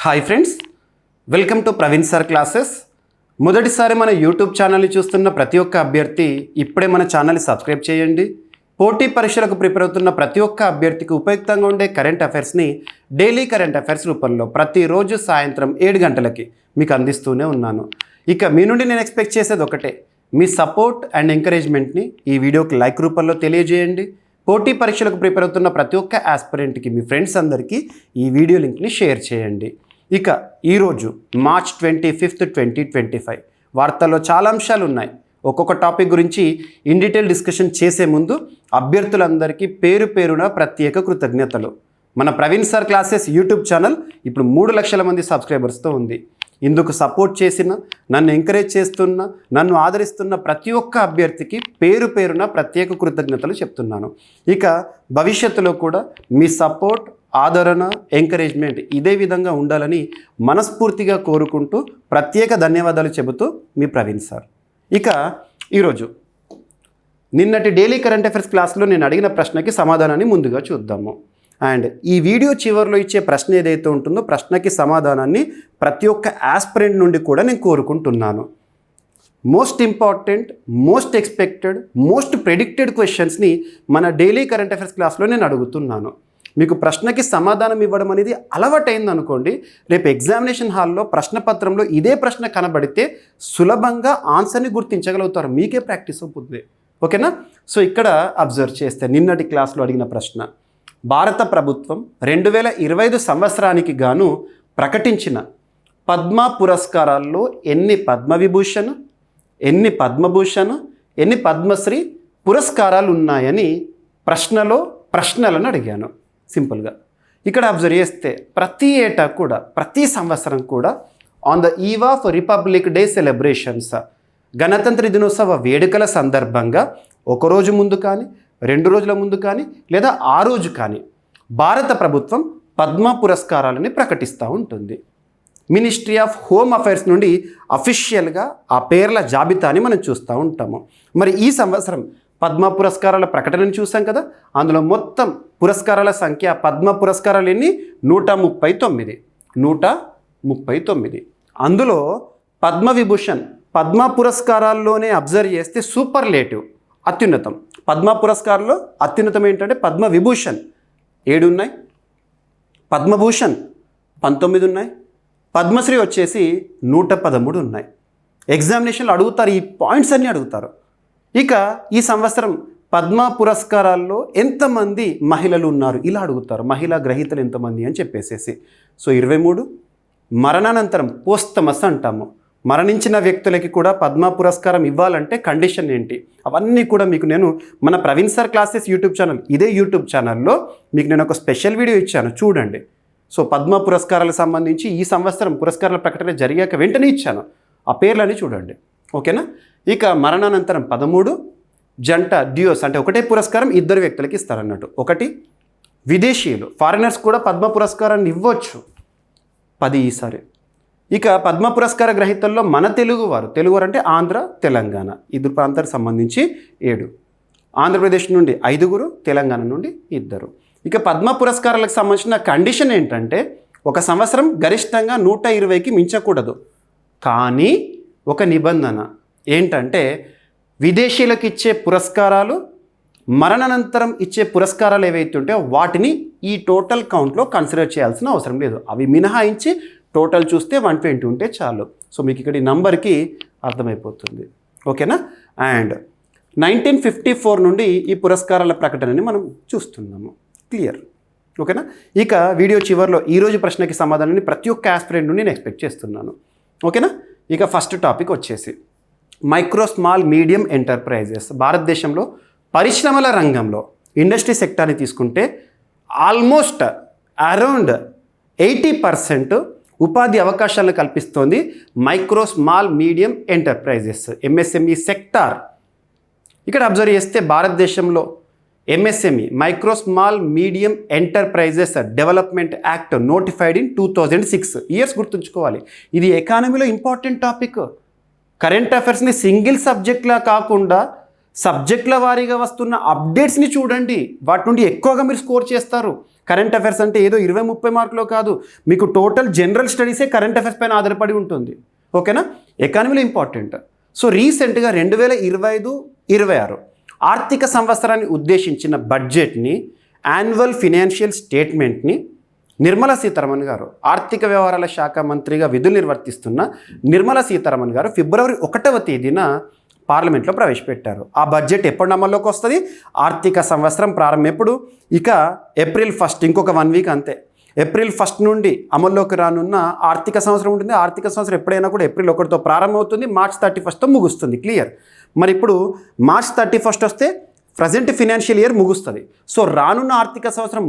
Hi friends, welcome to Praveen sir classes. మొదటిసారి మన YouTube ఛానల్ని చూస్తున్న ప్రతి ఒక్క అభ్యర్థి ఇప్పుడే మన ఛానల్ని సబ్స్క్రైబ్ చేయండి. పోటీ పరీక్షలకు ప్రిపేర్ అవుతున్న ప్రతి ఒక్క అభ్యర్థికి ఉపయుక్తంగా ఉండే కరెంట్ అఫైర్స్ని డైలీ కరెంట్ అఫైర్స్ రూపంలో ప్రతిరోజు సాయంత్రం 7 గంటలకి మీకు అందిస్తూనే ఉన్నాను. ఇక మీ నుండి నేను ఎక్స్పెక్ట్ చేసేది ఒకటే, మీ సపోర్ట్ అండ్ ఎంకరేజ్మెంట్ని ఈ వీడియోకి లైక్ రూపంలో తెలియజేయండి. పోటీ పరీక్షలకు ప్రిపేర్ అవుతున్న ప్రతి ఒక్క ఆస్పిరెంట్కి, మీ ఫ్రెండ్స్ అందరికీ ఈ వీడియో లింక్ని షేర్ చేయండి. ఇక ఈరోజు మార్చ్ 25, 2025 వార్తల్లో చాలా అంశాలు ఉన్నాయి. ఒక్కొక్క టాపిక్ గురించి ఇన్ డీటెయిల్ డిస్కషన్ చేసే ముందు అభ్యర్థులందరికీ పేరు పేరున ప్రత్యేక కృతజ్ఞతలు. మన Praveen sir classes YouTube channel ఇప్పుడు 3 లక్షల మంది సబ్స్క్రైబర్స్తో ఉంది. ఇందుకు సపోర్ట్ చేసిన, నన్ను ఎంకరేజ్ చేస్తున్న, నన్ను ఆదరిస్తున్న ప్రతి ఒక్క అభ్యర్థికి పేరు పేరున ప్రత్యేక కృతజ్ఞతలు చెప్తున్నాను. ఇక భవిష్యత్తులో కూడా మీ సపోర్ట్, ఆదరణ, ఎంకరేజ్మెంట్ ఇదే విధంగా ఉండాలని మనస్ఫూర్తిగా కోరుకుంటూ ప్రత్యేక ధన్యవాదాలు చెబుతూ మీ ప్రవీణ్ సార్. ఇక ఈరోజు నిన్నటి డైలీ కరెంట్ అఫైర్స్ క్లాస్లో నేను అడిగిన ప్రశ్నకి సమాధానాన్ని ముందుగా చూద్దాము. అండ్ ఈ వీడియో చివరిలో ఇచ్చే ప్రశ్న ఏదైతే ఉంటుందో ప్రశ్నకి సమాధానాన్ని ప్రతి ఒక్క ఆస్పిరెంట్ నుండి కూడా నేను కోరుకుంటున్నాను. Most important, most expected, most predicted క్వశ్చన్స్ని మన డైలీ కరెంట్ అఫైర్స్ క్లాస్లో నేను అడుగుతున్నాను. మీకు ప్రశ్నకి సమాధానం ఇవ్వడం అనేది అలవాటైంది అనుకోండి, రేపు ఎగ్జామినేషన్ హాల్లో ప్రశ్నపత్రంలో ఇదే ప్రశ్న కనబడితే సులభంగా ఆన్సర్ని గుర్తించగలుగుతారు. మీకే ప్రాక్టీస్ అవుతుంది. ఓకేనా? సో ఇక్కడ అబ్జర్వ్ చేస్తే నిన్నటి క్లాస్లో అడిగిన ప్రశ్న, భారత ప్రభుత్వం 2025 సంవత్సరానికి గాను ప్రకటించిన పద్మ పురస్కారాల్లో ఎన్ని పద్మవిభూషణ్, ఎన్ని పద్మభూషణ్, ఎన్ని పద్మశ్రీ పురస్కారాలు ఉన్నాయని ప్రశ్నలను అడిగాను. సింపుల్గా ఇక్కడ అబ్జర్వ్ చేస్తే ప్రతి ఏటా కూడా, ప్రతి సంవత్సరం కూడా on the eve of republic day celebrations, గణతంత్ర దినోత్సవ వేడుకల సందర్భంగా ఒకరోజు ముందు కానీ, 2 రోజుల ముందు కానీ, లేదా ఆ రోజు కానీ భారత ప్రభుత్వం పద్మ పురస్కారాలని ప్రకటిస్తూ ఉంటుంది. మినిస్ట్రీ ఆఫ్ హోమ్ అఫైర్స్ నుండి అఫీషియల్గా ఆ పేర్ల జాబితాని మనం చూస్తూ ఉంటాము. మరి ఈ సంవత్సరం పద్మ పురస్కారాల ప్రకటనను చూసాం కదా, అందులో మొత్తం పురస్కారాల సంఖ్య, పద్మ పురస్కారాలు ఎన్ని? 139. అందులో పద్మవిభూషణ్, పద్మ పురస్కారాల్లోనే అబ్జర్వ్ చేస్తే సూపర్లేటివ్, అత్యున్నతం. పద్మ పురస్కారాల్లో అత్యున్నతం ఏంటంటే పద్మవిభూషణ్ 7 ఉన్నాయి, పద్మభూషణ్ 19 ఉన్నాయి, పద్మశ్రీ వచ్చేసి 113 ఉన్నాయి. ఎగ్జామినేషన్లో అడుగుతారు, ఈ పాయింట్స్ అన్నీ అడుగుతారు. ఇక ఈ సంవత్సరం పద్మ పురస్కారాల్లో ఎంతమంది మహిళలు ఉన్నారు ఇలా అడుగుతారు. మహిళా గ్రహీతలు ఎంతమంది అని చెప్పేసేసి. సో 23. మరణానంతరం పోస్తమస్ అంటాము, మరణించిన వ్యక్తులకి కూడా పద్మ పురస్కారం ఇవ్వాలంటే కండిషన్ ఏంటి, అవన్నీ కూడా మీకు నేను మన Praveen sir classes YouTube channel, ఇదే యూట్యూబ్ ఛానల్లో మీకు నేను ఒక స్పెషల్ వీడియో ఇచ్చాను, చూడండి. సో పద్మ పురస్కారాలకు సంబంధించి ఈ సంవత్సరం పురస్కారాల ప్రకటన జరిగాక వెంటనే ఇచ్చాను, ఆ పేర్లని చూడండి. ఓకేనా? ఇక మరణానంతరం 13. జంట డ్యూస్ అంటే ఒకటే పురస్కారం 2 వ్యక్తులకి ఇస్తారన్నట్టు. 1 విదేశీయులు, ఫారినర్స్ కూడా పద్మ పురస్కారాన్ని ఇవ్వచ్చు, 10 ఈసారి. ఇక పద్మ పురస్కార గ్రహీతల్లో మన తెలుగువారు అంటే ఆంధ్ర, తెలంగాణ 2 ప్రాంతాలకు సంబంధించి 7. ఆంధ్రప్రదేశ్ నుండి 5, తెలంగాణ నుండి 2. ఇక పద్మ పురస్కారాలకు సంబంధించిన కండిషన్ ఏంటంటే ఒక సంవత్సరం గరిష్టంగా 120కి మించకూడదు. కానీ ఒక నిబంధన ఏంటంటే విదేశీయులకు ఇచ్చే పురస్కారాలు, మరణానంతరం ఇచ్చే పురస్కారాలు ఏవైతే ఉంటాయో వాటిని ఈ టోటల్ కౌంట్లో కన్సిడర్ చేయాల్సిన అవసరం లేదు. అవి మినహాయించి టోటల్ చూస్తే 120 ఉంటే చాలు. సో మీకు ఇక్కడ ఈ నంబర్కి అర్థమైపోతుంది. ఓకేనా? అండ్ 1954 నుండి ఈ పురస్కారాల ప్రకటనని మనం చూస్తున్నాము. క్లియర్? ఓకేనా? ఇక వీడియో చివరిలో ఈరోజు ప్రశ్నకి సమాధానాన్ని ప్రతి ఒక్క ఆస్పిరెంట్ నుండి నేను ఎక్స్పెక్ట్ చేస్తున్నాను. ఓకేనా? ఇక ఫస్ట్ టాపిక్ వచ్చేసి మైక్రో, స్మాల్, మీడియం ఎంటర్ప్రైజెస్. భారతదేశంలో పరిశ్రమల రంగంలో ఇండస్ట్రీ సెక్టార్ని తీసుకుంటే ఆల్మోస్ట్ అరౌండ్ 80% ఉపాధి అవకాశాలను కల్పిస్తోంది micro, small, medium enterprises, MSME sector. ఇక్కడ అబ్జర్వ్ చేస్తే భారతదేశంలో MSME, micro, small, medium enterprises development act notified in 2006. Years గుర్తుంచుకోవాలి. ఇది ఎకానమీలో ఇంపార్టెంట్ టాపిక్. కరెంట్ అఫైర్స్ని సింగిల్ సబ్జెక్ట్లా కాకుండా సబ్జెక్టుల వారీగా వస్తున్న అప్డేట్స్ని చూడండి, వాటి నుండి ఎక్కువగా మీరు స్కోర్ చేస్తారు. కరెంట్ అఫైర్స్ అంటే ఏదో 20-30 మార్కులో కాదు, మీకు టోటల్ జనరల్ స్టడీసే కరెంట్ అఫైర్స్ పైన ఆధారపడి ఉంటుంది. ఓకేనా, ఎకానమీలో ఇంపార్టెంట్. సో రీసెంట్గా 2025-26 ఆర్థిక సంవత్సరాన్ని ఉద్దేశించిన బడ్జెట్ని, యాన్యువల్ ఫినాన్షియల్ స్టేట్మెంట్ని నిర్మలా సీతారామన్ గారు, ఆర్థిక వ్యవహారాల శాఖ మంత్రిగా విధులు నిర్వర్తిస్తున్న నిర్మలా సీతారామన్ గారు ఫిబ్రవరి 1వ తేదీన పార్లమెంట్లో ప్రవేశపెట్టారు. ఆ బడ్జెట్ ఎప్పుడు అమల్లోకి వస్తుంది? ఆర్థిక సంవత్సరం ప్రారంభం ఎప్పుడు? ఇక ఏప్రిల్ 1, ఇంకొక 1 వీక్ అంతే. ఏప్రిల్ 1 నుండి అమల్లోకి రానున్న ఆర్థిక సంవత్సరం ఉంటుంది. ఆర్థిక సంవత్సరం ఎప్పుడైనా కూడా ఏప్రిల్ 1తో ప్రారంభమవుతుంది, మార్చ్ 31తో ముగుస్తుంది. క్లియర్. మరి ఇప్పుడు మార్చ్ 31 వస్తే ప్రజెంట్ ఫినాన్షియల్ ఇయర్ ముగుస్తుంది. సో రానున్న ఆర్థిక సంవత్సరం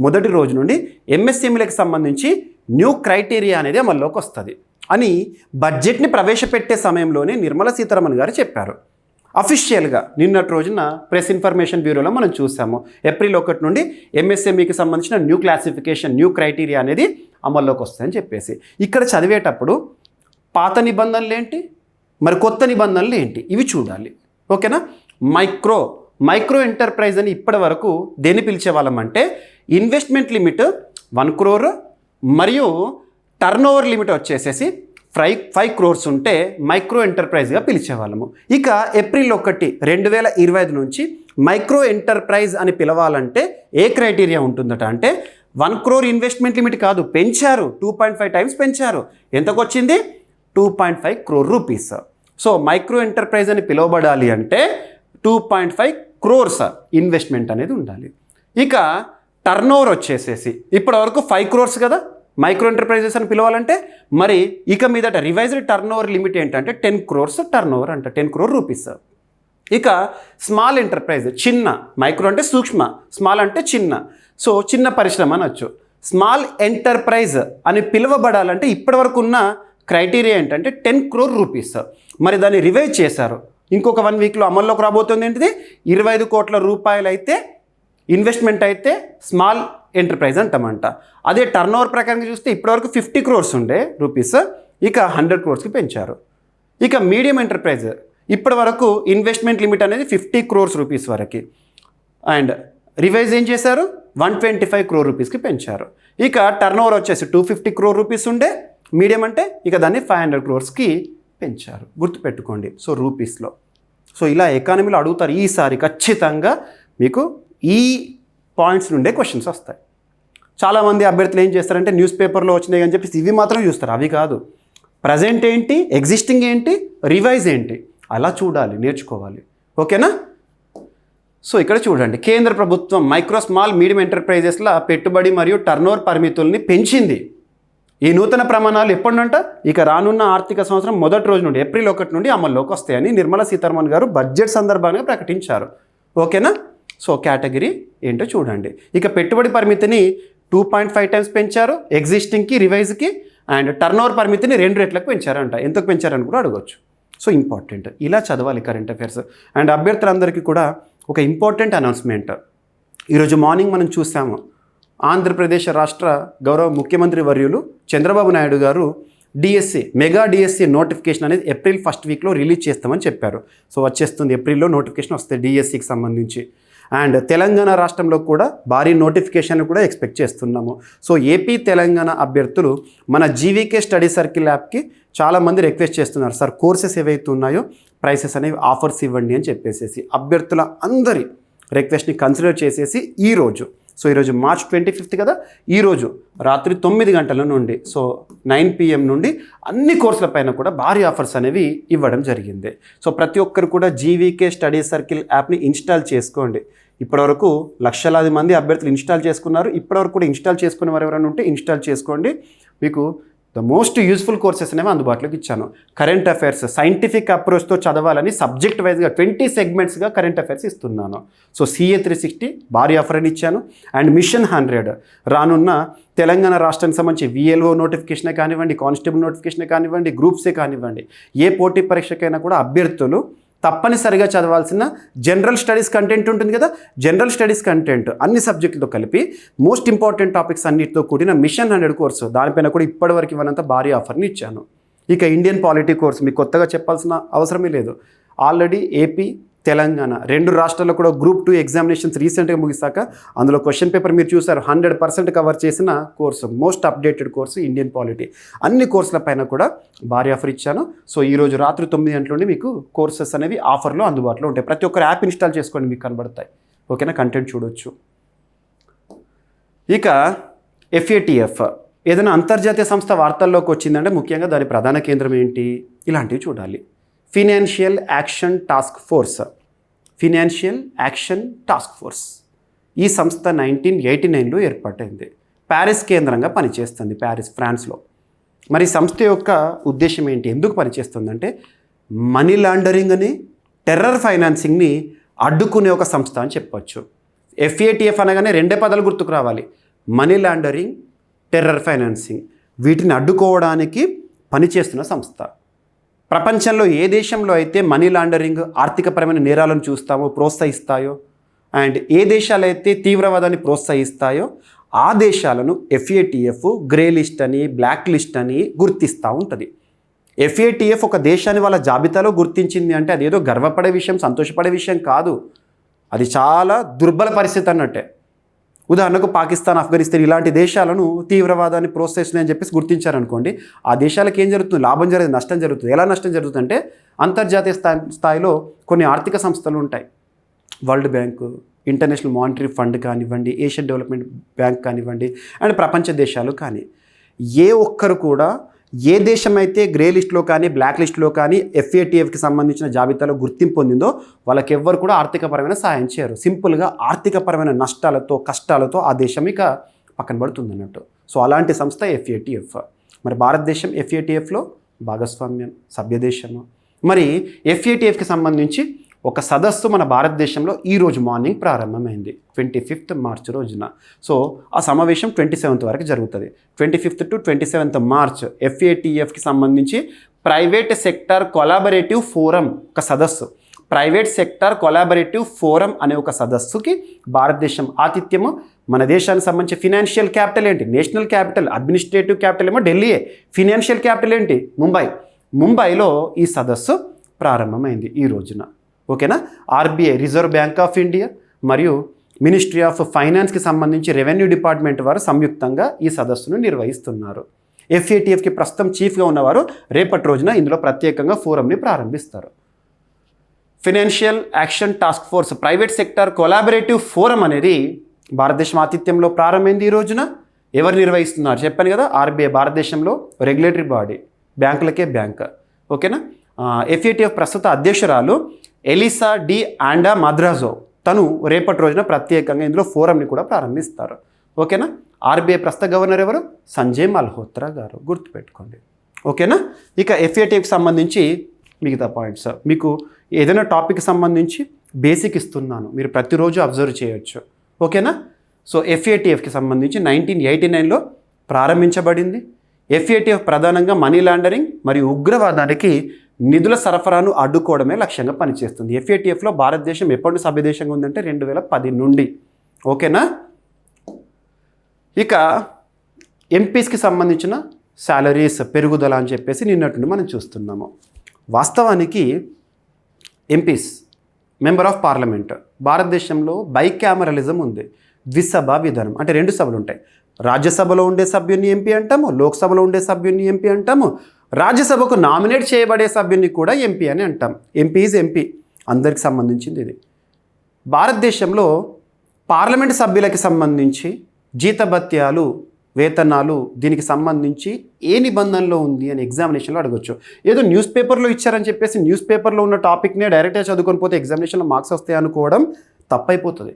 మొదటి రోజు నుండి ఎంఎస్ఎంఈలకు సంబంధించి న్యూ క్రైటీరియా అనేది అమల్లోకి వస్తుంది అని బడ్జెట్ని ప్రవేశపెట్టే సమయంలోనే నిర్మలా సీతారామన్ గారు చెప్పారు. అఫీషియల్గా నిన్నటి రోజున ప్రెస్ ఇన్ఫర్మేషన్ బ్యూరోలో మనం చూసాము, ఏప్రిల్ 1 నుండి ఎంఎస్ఎంఈకి సంబంధించిన న్యూ క్లాసిఫికేషన్, న్యూ క్రైటీరియా అనేది అమల్లోకి వస్తుందని చెప్పేసి. ఇక్కడ చదివేటప్పుడు పాత నిబంధనలు ఏంటి, మరి కొత్త నిబంధనలు ఏంటి, ఇవి చూడాలి. ఓకేనా. మైక్రో ఎంటర్ప్రైజ్ అని ఇప్పటి వరకు దేన్ని పిలిచేవాళ్ళం అంటే ఇన్వెస్ట్మెంట్ లిమిట్ 1 crore మరియు టర్న్ ఓవర్ లిమిట్ వచ్చేసేసి 5 crores ఉంటే మైక్రో ఎంటర్ప్రైజ్గా పిలిచేవాళ్ళము. ఇక ఏప్రిల్ 1, 2025 నుంచి మైక్రో ఎంటర్ప్రైజ్ అని పిలవాలంటే ఏ క్రైటీరియా ఉంటుందట అంటే 1 crore ఇన్వెస్ట్మెంట్ లిమిట్ కాదు, పెంచారు, 2.5 times పెంచారు. ఎంతకు వచ్చింది? 2.5 crore rupees. So micro enterprise అని పిలువబడాలి అంటే 2.5 crores ఇన్వెస్ట్మెంట్ అనేది ఉండాలి. ఇక టర్న్ ఓవర్ వచ్చేసేసి ఇప్పటి వరకు 5 crores కదా మైక్రో ఎంటర్ప్రైజెస్ అని పిలవాలంటే, మరి ఇక మీదట రివైజ్డ్ టర్న్ ఓవర్ లిమిట్ ఏంటంటే 10 crores టర్న్ ఓవర్ అంట, 10 crore రూపీస్. ఇక స్మాల్ ఎంటర్ప్రైజ్, చిన్న, మైక్రో అంటే సూక్ష్మ, స్మాల్ అంటే చిన్న, సో చిన్న పరిశ్రమ అనొచ్చు. స్మాల్ ఎంటర్ప్రైజ్ అని పిలువబడాలంటే ఇప్పటి వరకు ఉన్న క్రైటీరియా ఏంటంటే 10 crore రూపీస్. మరి దాన్ని రివైజ్ చేశారు. ఇంకొక 1 వీక్లో అమల్లోకి రాబోతుంది ఏంటిది? 25 కోట్ల రూపాయలు అయితే ఇన్వెస్ట్మెంట్ అయితే స్మాల్ ఎంటర్ప్రైజ్ అంటామంట. అదే టర్న్ ఓవర్ ప్రకారంగా చూస్తే ఇప్పటివరకు 50 crores ఉండే రూపీస్, ఇక 100 crores పెంచారు. ఇక మీడియం ఎంటర్ప్రైజ్ ఇప్పటి వరకు ఇన్వెస్ట్మెంట్ లిమిట్ అనేది 50 crores రూపీస్ వరకు, అండ్ రివైజ్ ఏం చేశారు? 125 crore రూపీస్కి పెంచారు. ఇక టర్న్ ఓవర్ వచ్చేసి 250 crore రూపీస్ ఉండే మీడియం అంటే, ఇక దాన్ని 500 crores పెంచారు. గుర్తుపెట్టుకోండి, సో రూపీస్లో. సో ఇలా ఎకానమీలో అడుగుతారు. ఈసారి ఖచ్చితంగా మీకు ఈ పాయింట్స్ నుండే క్వశ్చన్స్ వస్తాయి. చాలామంది అభ్యర్థులు ఏం చేస్తారంటే న్యూస్ పేపర్లో వచ్చినాయి అని చెప్పి ఇవి మాత్రం చూస్తారు. అవి కాదు, ప్రజెంట్ ఏంటి, ఎగ్జిస్టింగ్ ఏంటి, రివైజ్ ఏంటి, అలా చూడాలి, నేర్చుకోవాలి. ఓకేనా. సో ఇక్కడ చూడండి, కేంద్ర ప్రభుత్వం మైక్రో స్మాల్ మీడియం ఎంటర్ప్రైజెస్ల పెట్టుబడి మరియు టర్నోవర్ పరిమితుల్ని పెంచింది. ఈ నూతన ప్రమాణాలు ఎప్పుడంట? ఇక రానున్న ఆర్థిక సంవత్సరం మొదటి రోజు నుండి ఏప్రిల్ 1 నుండి అమల్లోకి వస్తాయని నిర్మలా సీతారామన్ గారు బడ్జెట్ సందర్భంగా ప్రకటించారు. ఓకేనా. సో కేటగిరీ ఏంటో చూడండి. ఇక పెట్టుబడి పరిమితిని 2.5 times పెంచారు, ఎగ్జిస్టింగ్కి, రివైజ్కి, అండ్ టర్న్ ఓవర్ పరిమితిని 2 రెట్లకు పెంచారంట. ఎంతకు పెంచారని కూడా అడగవచ్చు. సో ఇంపార్టెంట్, ఇలా చదవాలి కరెంట్ అఫైర్స్. అండ్ అభ్యర్థులందరికీ కూడా ఒక ఇంపార్టెంట్ అనౌన్స్మెంట్. ఈరోజు మార్నింగ్ మనం చూసాము, ఆంధ్రప్రదేశ్ రాష్ట్ర గౌరవ ముఖ్యమంత్రి వర్యులు చంద్రబాబు నాయుడు గారు మెగా డిఎస్సి నోటిఫికేషన్ అనేది ఏప్రిల్ 1st వీక్లో రిలీజ్ చేస్తామని చెప్పారు. సో వచ్చేస్తుంది, ఏప్రిల్లో నోటిఫికేషన్ వస్తుంది డిఎస్సికి సంబంధించి. అండ్ తెలంగాణ రాష్ట్రంలో కూడా భారీ నోటిఫికేషన్ కూడా ఎక్స్పెక్ట్ చేస్తున్నాము. సో ఏపీ తెలంగాణ అభ్యర్థులు మన జీవీకే స్టడీ సర్కిల్ యాప్కి చాలామంది రిక్వెస్ట్ చేస్తున్నారు, సార్ కోర్సెస్ ఏవైతే ఉన్నాయో ప్రైసెస్ అనేవి ఆఫర్స్ ఇవ్వండి అని చెప్పేసి. అభ్యర్థుల అందరి రిక్వెస్ట్ని కన్సిడర్ చేసేసి ఈరోజు, సో ఈరోజు మార్చ్ 25th కదా, ఈరోజు రాత్రి 9 గంటల నుండి, సో 9 PM నుండి అన్ని కోర్సుల పైన కూడా భారీ ఆఫర్స్ అనేవి ఇవ్వడం జరిగింది. సో ప్రతి ఒక్కరు కూడా జీవీకే స్టడీ సర్కిల్ యాప్ని ఇన్స్టాల్ చేసుకోండి. ఇప్పటివరకు లక్షలాది మంది అభ్యర్థులు ఇన్స్టాల్ చేసుకున్నారు. ఇప్పటివరకు కూడా ఇన్స్టాల్ చేసుకునే వారు ఎవరైనా ఉంటే ఇన్స్టాల్ చేసుకోండి. మీకు ద మోస్ట్ యూస్ఫుల్ కోర్సెస్ అనేవి అందుబాటులోకి ఇచ్చాను. కరెంట్ అఫైర్స్ సైంటిఫిక్ అప్రోచ్తో చదవాలని సబ్జెక్ట్ వైజ్గా 20 segmentsగా కరెంట్ అఫైర్స్ ఇస్తున్నాను. సో CA 360 భారీ ఆఫర్ అని ఇచ్చాను. అండ్ మిషన్ 100 రానున్న తెలంగాణ రాష్ట్రానికి సంబంధించి VLO నోటిఫికేషనే కానివ్వండి, కానిస్టేబుల్ నోటిఫికేషనే కానివ్వండి, గ్రూప్సే కానివ్వండి, ఏ పోటీ పరీక్షకైనా కూడా అభ్యర్థులు తప్పనిసరిగా చదవాల్సిన జనరల్ స్టడీస్ కంటెంట్ ఉంటుంది కదా, జనరల్ స్టడీస్ కంటెంట్ అన్ని సబ్జెక్టులతో కలిపి మోస్ట్ ఇంపార్టెంట్ టాపిక్స్ అన్నిటితో కూడిన మిషన్ 100 కోర్సు, దానిపైన కూడా ఇప్పటివరకు ఇవ్వనంత భారీ ఆఫర్ని ఇచ్చాను. ఇక ఇండియన్ పాలిటీ కోర్స్ మీకు కొత్తగా చెప్పాల్సిన అవసరమే లేదు. ఆల్రెడీ ఏపీ తెలంగాణ 2 రాష్ట్రాల్లో కూడా గ్రూప్ 2 ఎగ్జామినేషన్స్ రీసెంట్గా ముగిసాక అందులో క్వశ్చన్ పేపర్ మీరు చూసారు 100% కవర్ చేసిన course, most updated course Indian polity. అన్ని కోర్సుల పైన కూడా భారీ ఆఫర్ ఇచ్చాను. సో ఈరోజు రాత్రి 9 గంటల నుండి మీకు కోర్సెస్ అనేవి ఆఫర్లో అందుబాటులో ఉంటాయి. ప్రతి ఒక్కరు యాప్ ఇన్స్టాల్ చేసుకోండి, మీకు కనబడతాయి. ఓకేనా, కంటెంట్ చూడొచ్చు. ఇక FATF ఏదైనా అంతర్జాతీయ సంస్థ వార్తల్లోకి వచ్చిందంటే ముఖ్యంగా దాని ప్రధాన కేంద్రం ఏంటి, ఇలాంటివి చూడాలి. Financial action task force, financial action task force ఈ సంస్థ 1989లో ఏర్పాటైంది. ప్యారిస్ కేంద్రంగా పనిచేస్తుంది, ప్యారిస్ ఫ్రాన్స్లో. మరి సంస్థ యొక్క ఉద్దేశం ఏంటి, ఎందుకు పనిచేస్తుందంటే మనీ లాండరింగ్ని, టెర్రర్ ఫైనాన్సింగ్ని అడ్డుకునే ఒక సంస్థ అని చెప్పొచ్చు. FATF అనగానే 2 పదాలు గుర్తుకు రావాలి, మనీ లాండరింగ్, టెర్రర్ ఫైనాన్సింగ్. వీటిని అడ్డుకోవడానికి పనిచేస్తున్న సంస్థ. ప్రపంచంలో ఏ దేశంలో అయితే మనీ లాండరింగ్, ఆర్థికపరమైన నేరాలను చూస్తామో, ప్రోత్సహిస్తాయో, అండ్ ఏ దేశాలు అయితే తీవ్రవాదాన్ని ప్రోత్సహిస్తాయో ఆ దేశాలను FATF గ్రే లిస్ట్ అని, బ్లాక్ లిస్ట్ అని గుర్తిస్తూ ఉంటుంది. FATF ఒక దేశాన్ని వాళ్ళ జాబితాలో గుర్తించింది అంటే అదేదో గర్వపడే విషయం, సంతోషపడే విషయం కాదు. అది చాలా దుర్బల పరిస్థితి అన్నట్టే. ఉదాహరణకు పాకిస్తాన్, ఆఫ్ఘనిస్తాన్ ఇలాంటి దేశాలను తీవ్రవాదాన్ని ప్రోత్సహిస్తున్నాయని చెప్పేసి గుర్తించారనుకోండి, ఆ దేశాలకు ఏం జరుగుతుంది, లాభం జరుగుతుంది, నష్టం జరుగుతుంది. ఎలా నష్టం జరుగుతుందంటే అంతర్జాతీయ స్థాయిలో కొన్ని ఆర్థిక సంస్థలు ఉంటాయి, world bank, international monetary fund కానివ్వండి, ఏషియన్ డెవలప్మెంట్ బ్యాంక్ కానివ్వండి, అండ్ ప్రపంచ దేశాలు కానీ, ఏ ఒక్కరు కూడా ఏ దేశం అయితే గ్రే లిస్ట్లో కానీ, బ్లాక్ లిస్ట్లో కానీ FATFకి సంబంధించిన జాబితాలో గుర్తింపు పొందిందో వాళ్ళకి ఎవ్వరు కూడా ఆర్థికపరమైన సాయం చేయరు. సింపుల్గా ఆర్థికపరమైన నష్టాలతో, కష్టాలతో ఆ దేశం ఇక పక్కన పడుతుంది అన్నట్టు. సో అలాంటి సంస్థ FATF. మరి భారతదేశం FATFలో భాగస్వామ్యం, సభ్యదేశము. మరి FATFకి సంబంధించి ఒక సదస్సు మన భారతదేశంలో ఈరోజు మార్నింగ్ ప్రారంభమైంది, 25th మార్చ్ రోజున. సో ఆ సమావేశం 27th వరకు జరుగుతుంది. 25th to 27th మార్చ్ FATFకి సంబంధించి ప్రైవేట్ సెక్టార్ కొలాబరేటివ్ ఫోరం ఒక సదస్సు, ప్రైవేట్ సెక్టార్ కొలాబరేటివ్ ఫోరం అనే ఒక సదస్సుకి భారతదేశం ఆతిథ్యము. మన దేశానికి సంబంధించి ఫినాన్షియల్ క్యాపిటల్ ఏంటి, నేషనల్ క్యాపిటల్, అడ్మినిస్ట్రేటివ్ క్యాపిటల్ ఏమో ఢిల్లీయే, ఫినాన్షియల్ క్యాపిటల్ ఏంటి, ముంబైలో ఈ సదస్సు ప్రారంభమైంది ఈ రోజున. ఓకేనా. RBI reserve bank of India మరియు మినిస్ట్రీ ఆఫ్ ఫైనాన్స్కి సంబంధించి రెవెన్యూ డిపార్ట్మెంట్ వారు సంయుక్తంగా ఈ సదస్సును నిర్వహిస్తున్నారు. FATFకి ప్రస్తుతం చీఫ్గా ఉన్నవారు రేపటి రోజున ఇందులో ప్రత్యేకంగా ఫోరంని ప్రారంభిస్తారు. Financial action task force private sector collaborative forum అనేది భారతదేశం ఆతిథ్యంలో ప్రారంభమైంది ఈ రోజున. ఎవరు నిర్వహిస్తున్నారు చెప్పాను కదా, RBI భారతదేశంలో రెగ్యులేటరీ బాడీ, బ్యాంకులకే బ్యాంక్. ఓకేనా. FATF ప్రస్తుత అధ్యక్షురాలు ఎలిసా డి ఆండా మద్రాజో, తను రేపటి రోజున ప్రత్యేకంగా ఇందులో ఫోరంని కూడా ప్రారంభిస్తారు. ఓకేనా. RBI ప్రస్తుత గవర్నర్ ఎవరు, సంజయ్ మల్హోత్రా గారు, గుర్తుపెట్టుకోండి. ఓకేనా. ఇక FATFకి సంబంధించి మిగతా పాయింట్స్, మీకు ఏదైనా టాపిక్ సంబంధించి బేసిక్ ఇస్తున్నాను, మీరు ప్రతిరోజు అబ్జర్వ్ చేయొచ్చు. ఓకేనా. సో FATFకి సంబంధించి 1989లో ప్రారంభించబడింది. FATF ప్రధానంగా మనీ లాండరింగ్ మరియు ఉగ్రవాదానికి నిధుల సరఫరాను అడ్డుకోవడమే లక్ష్యంగా పనిచేస్తుంది. FATFలో భారతదేశం ఎప్పటి సభ్యదేశంగా ఉందంటే 2010 నుండి. ఓకేనా. ఇక MPస్కి సంబంధించిన శాలరీస్ పెరుగుదల అని చెప్పేసి నిన్నటి నుండి మనం చూస్తున్నాము. వాస్తవానికి MPs మెంబర్ ఆఫ్ పార్లమెంట్ భారతదేశంలో బైక్యామరలిజం ఉంది, ద్విసభ విధానం. అంటే 2 సభలు ఉంటాయి. రాజ్యసభలో ఉండే సభ్యుని MP అంటాము, లోక్సభలో ఉండే సభ్యుని MP అంటాము, రాజ్యసభకు నామినేట్ చేయబడే సభ్యుని కూడా MP అని అంటాం. MP ఈజ్ MP, అందరికి సంబంధించింది ఇది. భారతదేశంలో పార్లమెంట్ సభ్యులకి సంబంధించి జీతభత్యాలు, వేతనాలు, దీనికి సంబంధించి ఏ నిబంధనలో ఉంది అని ఎగ్జామినేషన్లో అడగొచ్చు. ఏదో న్యూస్ పేపర్లో ఇచ్చారని చెప్పేసి న్యూస్ పేపర్లో ఉన్న టాపిక్నే డైరెక్ట్గా చదువుకొని పోతే ఎగ్జామినేషన్లో మార్క్స్ వస్తాయి అనుకోవడం తప్పైపోతుంది.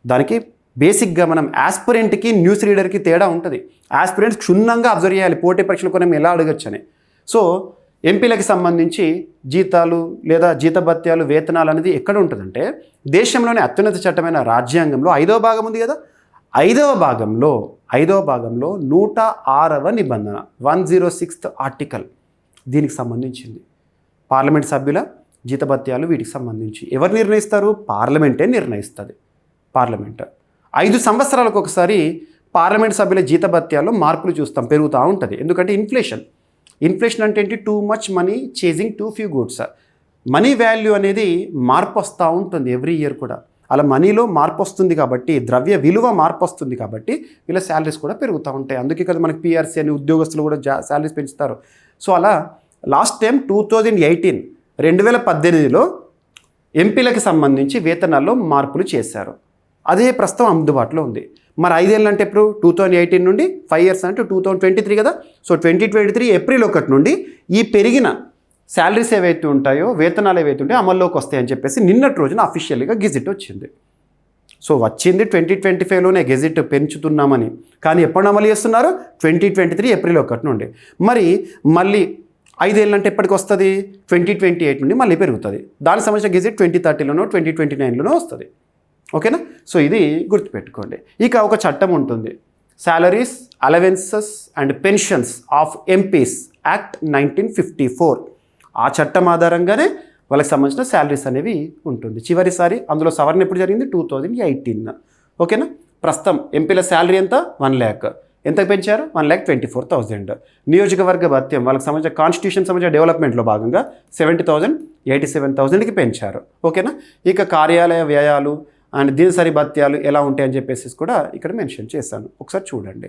దానికి బేసిక్గా మనం యాస్పిరెంట్కి, న్యూస్ రీడర్కి తేడా ఉంటుంది. యాస్పిరెంట్స్ క్షుణ్ణంగా అబ్జర్వ్ చేయాలి పోటీ పరీక్షలు మనం ఎలా అడగచ్చు అని. సో ఎంపీలకి సంబంధించి జీతాలు లేదా జీతభత్యాలు, వేతనాలు అనేది ఎక్కడ ఉంటుందంటే దేశంలోని అత్యున్నత చట్టమైన రాజ్యాంగంలో 5వ భాగం ఉంది కదా, 5వ భాగంలో 106వ నిబంధన 106th ఆర్టికల్ దీనికి సంబంధించింది. పార్లమెంట్ సభ్యుల జీతభత్యాలు వీటికి సంబంధించి ఎవరు నిర్ణయిస్తారు, పార్లమెంటే నిర్ణయిస్తుంది. పార్లమెంట్ 5 సంవత్సరాలకు ఒకసారి పార్లమెంట్ సభ్యుల జీతభత్యాల్లో మార్పులు చూస్తాం, పెరుగుతూ ఉంటుంది. ఎందుకంటే ఇన్ఫ్లేషన్ అంటే ఏంటి, too much money chasing two few goods. Money value అనేది మార్పు వస్తూ ఉంటుంది ఎవ్రీ ఇయర్ కూడా. అలా మనీలో మార్పు వస్తుంది కాబట్టి, ద్రవ్య విలువ మార్పు వస్తుంది కాబట్టి వీళ్ళ శాలరీస్ కూడా పెరుగుతూ ఉంటాయి. అందుకే కదా మనకి పిఆర్సీ అని ఉద్యోగస్తులు కూడా శాలరీస్ పెంచుతారు. సో అలా లాస్ట్ టైం 2018లో ఎంపీలకు సంబంధించి వేతనాల్లో మార్పులు చేశారు. అదే ప్రస్తుతం అందుబాటులో ఉంది. మరి 5 ఏళ్ళు అంటే ఎప్పుడు 2018 నుండి 5 ఇయర్స్ అంటే 2023 కదా. సో 2023 ఏప్రిల్ 1 నుండి ఈ పెరిగిన శాలరీస్ ఏవైతే ఉంటాయో, వేతనాలు ఏవైతే ఉంటాయో అమల్లోకి వస్తాయని చెప్పేసి నిన్నటి రోజున అఫీషియల్గా గెజిట్ వచ్చింది. సో వచ్చింది 2025లోనే గెజిట్ పెంచుతున్నామని, కానీ ఎప్పుడు అమలు చేస్తున్నారు? 2023 ఏప్రిల్ 1 నుండి. మళ్ళీ 5 ఏళ్ళు అంటే ఎప్పటికి వస్తుంది? 2028 నుండి మళ్ళీ పెరుగుతుంది. దానికి సంబంధించిన గెజిట్ 2030లోనో 2029లోనో వస్తుంది. ఓకేనా? సో ఇది గుర్తుపెట్టుకోండి. ఇక ఒక చట్టం ఉంటుంది, salaries, allowances and pensions of MPs act 1954. ఆ చట్టం ఆధారంగానే వాళ్ళకి సంబంధించిన శాలరీస్ అనేవి ఉంటుంది. చివరిసారి అందులో సవరణ ఎప్పుడు జరిగింది? 2018. ఓకేనా? ప్రస్తుతం ఎంపీల శాలరీ ఎంత? 1 lakh. ఎంతకు పెంచారు? 1,24,000. నియోజకవర్గ భత్యం వాళ్ళకి సంబంధించిన కాన్స్టిట్యూషన్ సంబంధించిన డెవలప్మెంట్లో భాగంగా 70,000 87,000కి పెంచారు. ఓకేనా? ఇక కార్యాలయ వ్యయాలు అండ్ దినసరి భత్యాలు ఎలా ఉంటాయని చెప్పేసి కూడా ఇక్కడ మెన్షన్ చేశాను. ఒకసారి చూడండి.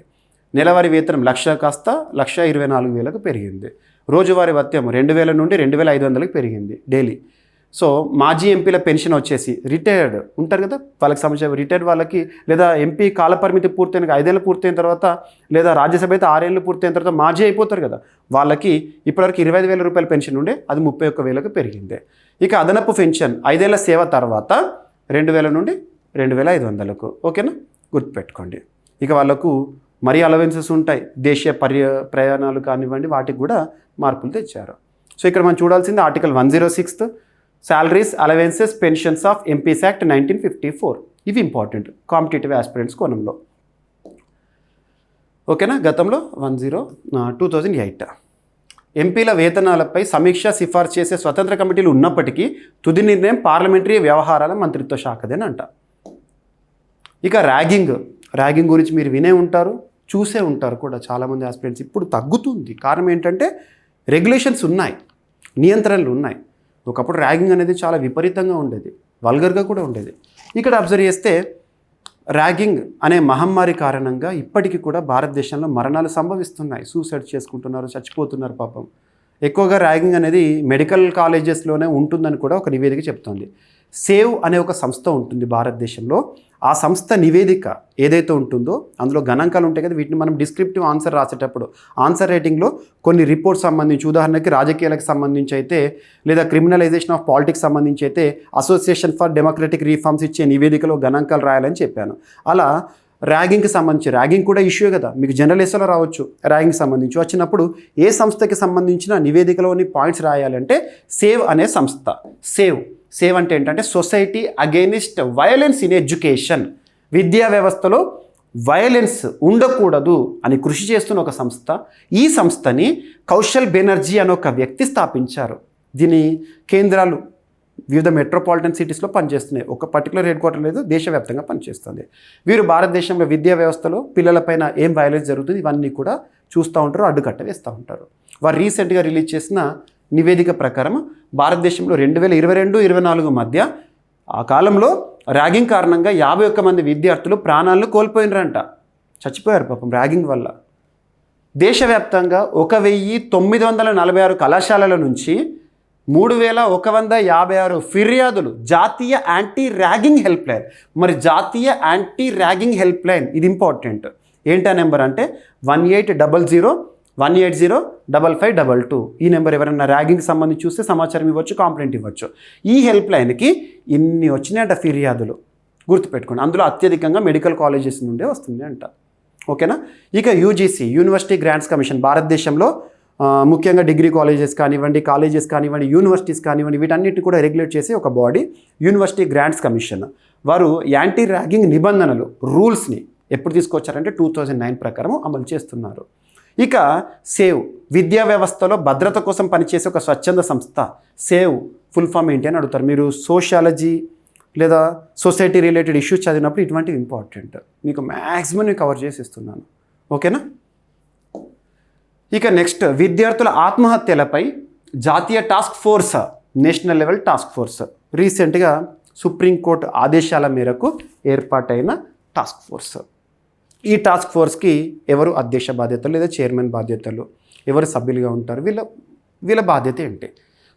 నెలవారీ వేతనం 1,00,000 కాస్త 1,24,000కు పెరిగింది. రోజువారీ భత్యం 2,000 నుండి 2,500కి పెరిగింది డైలీ. సో మాజీ ఎంపీల పెన్షన్ వచ్చేసి రిటైర్డ్ ఉంటారు కదా, వాళ్ళకి సంబంధించిన రిటైర్డ్ వాళ్ళకి, లేదా ఎంపీ కాలపరిమితి పూర్తయిన 5 ఏళ్ళు పూర్తయిన తర్వాత, లేదా రాజ్యసభ అయితే 6 ఏళ్ళు పూర్తయిన తర్వాత మాజీ అయిపోతారు కదా, వాళ్ళకి ఇప్పటివరకు 25,000 రూపాయల పెన్షన్ ఉండే, అది 31,000కు పెరిగింది. ఇక అదనపు పెన్షన్ 5 ఏళ్ల సేవ తర్వాత 2,000 నుండి 2,500కు. ఓకేనా? గుర్తుపెట్టుకోండి. ఇక వాళ్ళకు మరీ అలవెన్సెస్ ఉంటాయి, దేశీయ ప్రయాణాలు కానివ్వండి, వాటికి కూడా మార్పులు తెచ్చారు. సో ఇక్కడ మనం చూడాల్సింది article 106 salaries, allowances, pensions of MPs act 1954. ఇవి ఇంపార్టెంట్ కాంపిటేటివ్ ఆస్పిరెంట్స్ కోణంలో. ఓకేనా? గతంలో 2008 ఎంపీల వేతనాలపై సమీక్ష సిఫార్సు చేసే స్వతంత్ర కమిటీలు ఉన్నప్పటికీ తుది నిర్ణయం పార్లమెంటరీ వ్యవహారాల మంత్రిత్వ శాఖదేనంట. ఇక ర్యాగింగ్ గురించి మీరు వినే ఉంటారు, చూసే ఉంటారు కూడా చాలామంది ఆస్పిరెంట్స్. ఇప్పుడు తగ్గుతుంది. కారణం ఏంటంటే రెగ్యులేషన్స్ ఉన్నాయి, నియంత్రణలు ఉన్నాయి. ఒకప్పుడు ర్యాగింగ్ అనేది చాలా విపరీతంగా ఉండేది, వల్గర్గా కూడా ఉండేది. ఇక్కడ అబ్జర్వ్ చేస్తే ర్యాగింగ్ అనే మహమ్మారి కారణంగా ఇప్పటికీ కూడా భారతదేశంలో మరణాలు సంభవిస్తున్నాయి. సూసైడ్ చేసుకుంటున్నారు, చచ్చిపోతున్నారు పాపం. ఎక్కువగా ర్యాగింగ్ అనేది మెడికల్ కాలేజెస్లోనే ఉంటుందని కూడా ఒక నివేదిక చెప్తోంది. సేవ్ అనే ఒక సంస్థ ఉంటుంది భారతదేశంలో. ఆ సంస్థ నివేదిక ఏదైతే ఉంటుందో అందులో గణాంకాలు ఉంటాయి కదా, వీటిని మనం డిస్క్రిప్టివ్ ఆన్సర్ రాసేటప్పుడు ఆన్సర్ రైటింగ్లో కొన్ని రిపోర్ట్స్ సంబంధించి, ఉదాహరణకి రాజకీయాలకు సంబంధించి అయితే, లేదా క్రిమినలైజేషన్ ఆఫ్ పాలిటిక్స్ సంబంధించి అయితే అసోసియేషన్ ఫర్ డెమోక్రటిక్ రిఫార్మ్స్ ఇచ్చే నివేదికలో గణాంకాలు రాయాలని చెప్పాను. అలా ర్యాగింగ్కి సంబంధించి, ర్యాగింగ్ కూడా ఇష్యూ కదా, మీకు జనరల్ ఎస్ఏలో రావచ్చు. ర్యాగింగ్కి సంబంధించి వచ్చినప్పుడు ఏ సంస్థకి సంబంధించిన నివేదికలోని పాయింట్స్ రాయాలంటే సేవ్ అనే సంస్థ. సేవ్ అంటే ఏంటంటే సొసైటీ అగెయినిస్ట్ వయలెన్స్ ఇన్ ఎడ్యుకేషన్. విద్యా వ్యవస్థలో వయలెన్స్ ఉండకూడదు అని కృషి చేస్తున్న ఒక సంస్థ. ఈ సంస్థని కౌశల్ బెనర్జీ అనే ఒక వ్యక్తి స్థాపించారు. దీని కేంద్రాలు వివిధ మెట్రోపాలిటన్ సిటీస్లో పనిచేస్తున్నాయి. ఒక పర్టికులర్ హెడ్ క్వార్టర్ లేదు, దేశవ్యాప్తంగా పనిచేస్తుంది. వీరు భారతదేశంలో విద్యా వ్యవస్థలో పిల్లలపైన ఏం వయలెన్స్ జరుగుతుంది ఇవన్నీ కూడా చూస్తూ ఉంటారు, అడ్డుకట్ట వేస్తూ ఉంటారు. వారు రీసెంట్గా రిలీజ్ చేసిన నివేదిక ప్రకారం భారతదేశంలో 2022-24 మధ్య ఆ కాలంలో ర్యాగింగ్ కారణంగా 51 మంది విద్యార్థులు ప్రాణాలను కోల్పోయినారంట, చచ్చిపోయారు పాపం ర్యాగింగ్ వల్ల. దేశవ్యాప్తంగా 1,946 కళాశాలల నుంచి 3,156 ఫిర్యాదులు జాతీయ యాంటీ ర్యాగింగ్ హెల్ప్ లైన్. మరి జాతీయ యాంటీ ర్యాగింగ్ హెల్ప్ లైన్ ఇది ఇంపార్టెంట్. ఏంటా నెంబర్ అంటే 1800-180-5522. ఈ నెంబర్ ఎవరైనా ర్యాగింగ్కి సంబంధించి చూస్తే సమాచారం ఇవ్వచ్చు, కంప్లైంట్ ఇవ్వచ్చు. ఈ హెల్ప్ లైన్కి ఇన్ని వచ్చినాయంట ఫిర్యాదులు, గుర్తుపెట్టుకోండి. అందులో అత్యధికంగా మెడికల్ కాలేజెస్ నుండే వస్తుంది అంట. ఓకేనా? ఇక యూజీసీ యూనివర్సిటీ గ్రాంట్స్ కమిషన్ భారతదేశంలో ముఖ్యంగా డిగ్రీ కాలేజెస్ కానివ్వండి, యూనివర్సిటీస్ కానివ్వండి, వీటన్నిటిని కూడా రెగ్యులేట్ చేసే ఒక బాడీ యూనివర్సిటీ గ్రాంట్స్ కమిషన్. వారు యాంటీ ర్యాగింగ్ నిబంధనలు, రూల్స్ని ఎప్పుడు తీసుకొచ్చారంటే 2009 ప్రకారం అమలు చేస్తున్నారు. ఇక సేవ్ విద్యా వ్యవస్థలో భద్రత కోసం పనిచేసే ఒక స్వచ్ఛంద సంస్థ. సేవ్ ఫుల్ ఫామ్ ఏంటి అని అడుగుతారు. మీరు సోషాలజీ లేదా సొసైటీ రిలేటెడ్ ఇష్యూస్ చదివినప్పుడు ఇటువంటివి ఇంపార్టెంట్. మీకు మ్యాక్సిమం నేను కవర్ చేసి ఇస్తున్నాను. ఓకేనా? ఇక నెక్స్ట్, విద్యార్థుల ఆత్మహత్యలపై జాతీయ task force national level task force. రీసెంట్గా సుప్రీంకోర్టు ఆదేశాల మేరకు ఏర్పాటైన టాస్క్ ఫోర్స్. ఈ టాస్క్ ఫోర్స్కి ఎవరు అధ్యక్ష బాధ్యతలు లేదా చైర్మన్ బాధ్యతలు, ఎవరు సభ్యులుగా ఉంటారు, వీళ్ళ బాధ్యత ఏంటి?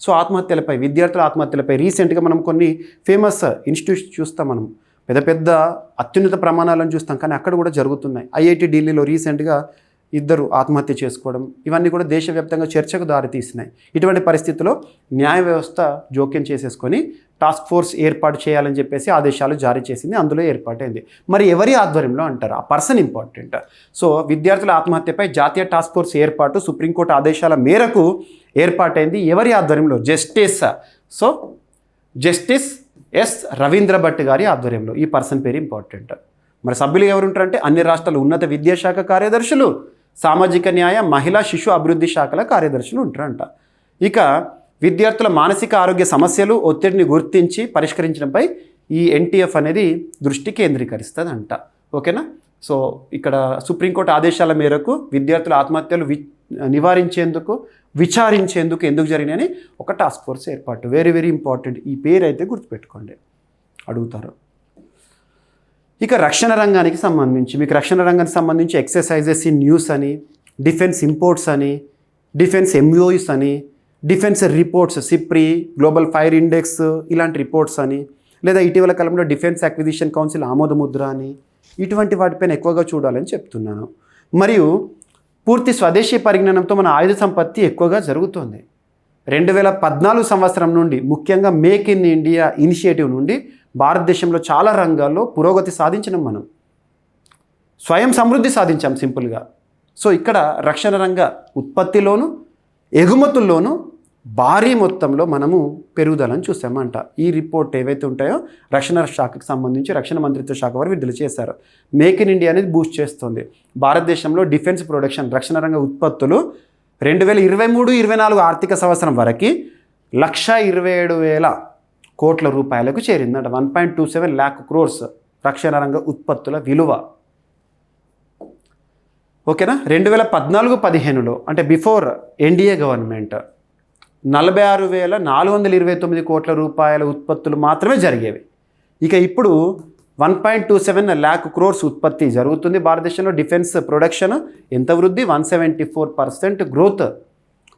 సో ఆత్మహత్యలపై, విద్యార్థుల ఆత్మహత్యలపై రీసెంట్గా మనం కొన్ని ఫేమస్ ఇన్స్టిట్యూట్స్ చూస్తాం, మనం పెద్ద పెద్ద అత్యున్నత ప్రమాణాలను చూస్తాం, కానీ అక్కడ కూడా జరుగుతున్నాయి. ఐఐటి ఢిల్లీలో రీసెంట్గా 2 ఆత్మహత్య చేసుకోవడం, ఇవన్నీ కూడా దేశవ్యాప్తంగా చర్చకు దారితీసినాయి. ఇటువంటి పరిస్థితుల్లో న్యాయ వ్యవస్థ జోక్యం చేసేసుకొని టాస్క్ ఫోర్స్ ఏర్పాటు చేయాలని చెప్పేసి ఆదేశాలు జారీ చేసింది. అందులో ఏర్పాటైంది. మరి ఎవరి ఆధ్వర్యంలో అంటారు? ఆ పర్సన్ ఇంపార్టెంట్. సో విద్యార్థుల ఆత్మహత్యపై జాతీయ టాస్క్ ఫోర్స్ ఏర్పాటు సుప్రీంకోర్టు ఆదేశాల మేరకు ఏర్పాటైంది. ఎవరి ఆధ్వర్యంలో? జస్టిస్ ఎస్ రవీంద్ర భట్ గారి ఆధ్వర్యంలో. ఈ పర్సన్ పేరు ఇంపార్టెంట్. మరి సభ్యులు ఎవరు ఉంటారంటే అన్ని రాష్ట్రాల ఉన్నత విద్యాశాఖ కార్యదర్శులు, సామాజిక న్యాయ, మహిళా శిశు అభివృద్ధి శాఖల కార్యదర్శులు ఉంటారంట. ఇక విద్యార్థుల మానసిక ఆరోగ్య సమస్యలు, ఒత్తిడిని గుర్తించి పరిష్కరించడంపై ఈ ఎన్టీఎఫ్ అనేది దృష్టి కేంద్రీకరిస్తుందంట. ఓకేనా? సో ఇక్కడ సుప్రీంకోర్టు ఆదేశాల మేరకు విద్యార్థుల ఆత్మహత్యలు నివారించేందుకు, విచారించేందుకు ఎందుకు జరిగినాయని ఒక టాస్క్ ఫోర్స్ ఏర్పాటు. Very very important. ఈ పేరు అయితే గుర్తుపెట్టుకోండి, అడుగుతారు. ఇక రక్షణ రంగానికి సంబంధించి, మీకు రక్షణ రంగానికి సంబంధించి ఎక్సర్సైజెస్ ఇన్ న్యూస్ అని, డిఫెన్స్ ఇంపోర్ట్స్ అని, డిఫెన్స్ ఎంఓయూస్ అని, defence reports, SIPRI, global fire index, ఇలాంటి రిపోర్ట్స్ అని, లేదా ఇటీవల కాలంలో డిఫెన్స్ అక్విజిషన్ కౌన్సిల్ ఆమోదముద్ర అని, ఇటువంటి వాటిపైన ఎక్కువగా చూడాలని చెప్తున్నాను. మరియు పూర్తి స్వదేశీ పరిజ్ఞానంతో మన ఆయుధ సంపత్తి ఎక్కువగా జరుగుతోంది. 2014 సంవత్సరం నుండి, ముఖ్యంగా మేక్ ఇన్ ఇండియా ఇనిషియేటివ్ నుండి భారతదేశంలో చాలా రంగాల్లో పురోగతి సాధించినాం. మనం స్వయం సమృద్ధి సాధించాం సింపుల్గా. సో ఇక్కడ రక్షణ రంగ ఉత్పత్తిలోను, ఎగుమతుల్లోనూ భారీ మొత్తంలో మనము పెరుగుదలను చూసామంట. ఈ రిపోర్ట్ ఏవైతే ఉంటాయో రక్షణ శాఖకు సంబంధించి రక్షణ మంత్రిత్వ శాఖ వారు విడుదల చేశారు. మేక్ ఇన్ ఇండియా అనేది బూస్ట్ చేస్తుంది. భారతదేశంలో డిఫెన్స్ ప్రొడక్షన్, రక్షణ రంగ ఉత్పత్తులు 2023-24 ఆర్థిక సంవత్సరం వరకు 1,27,000 కోట్ల రూపాయలకు చేరిందంట. 1.27 lakh crores రక్షణ రంగ ఉత్పత్తుల విలువ. ఓకేనా? 2014-15లో అంటే బిఫోర్ ఎన్డీఏ గవర్నమెంట్ 46,429 కోట్ల రూపాయల ఉత్పత్తులు మాత్రమే జరిగేవి. ఇక ఇప్పుడు 1.27 lakh crores ఉత్పత్తి జరుగుతుంది భారతదేశంలో. డిఫెన్స్ ప్రొడక్షన్ ఎంత వృద్ధి? 174% గ్రోత్.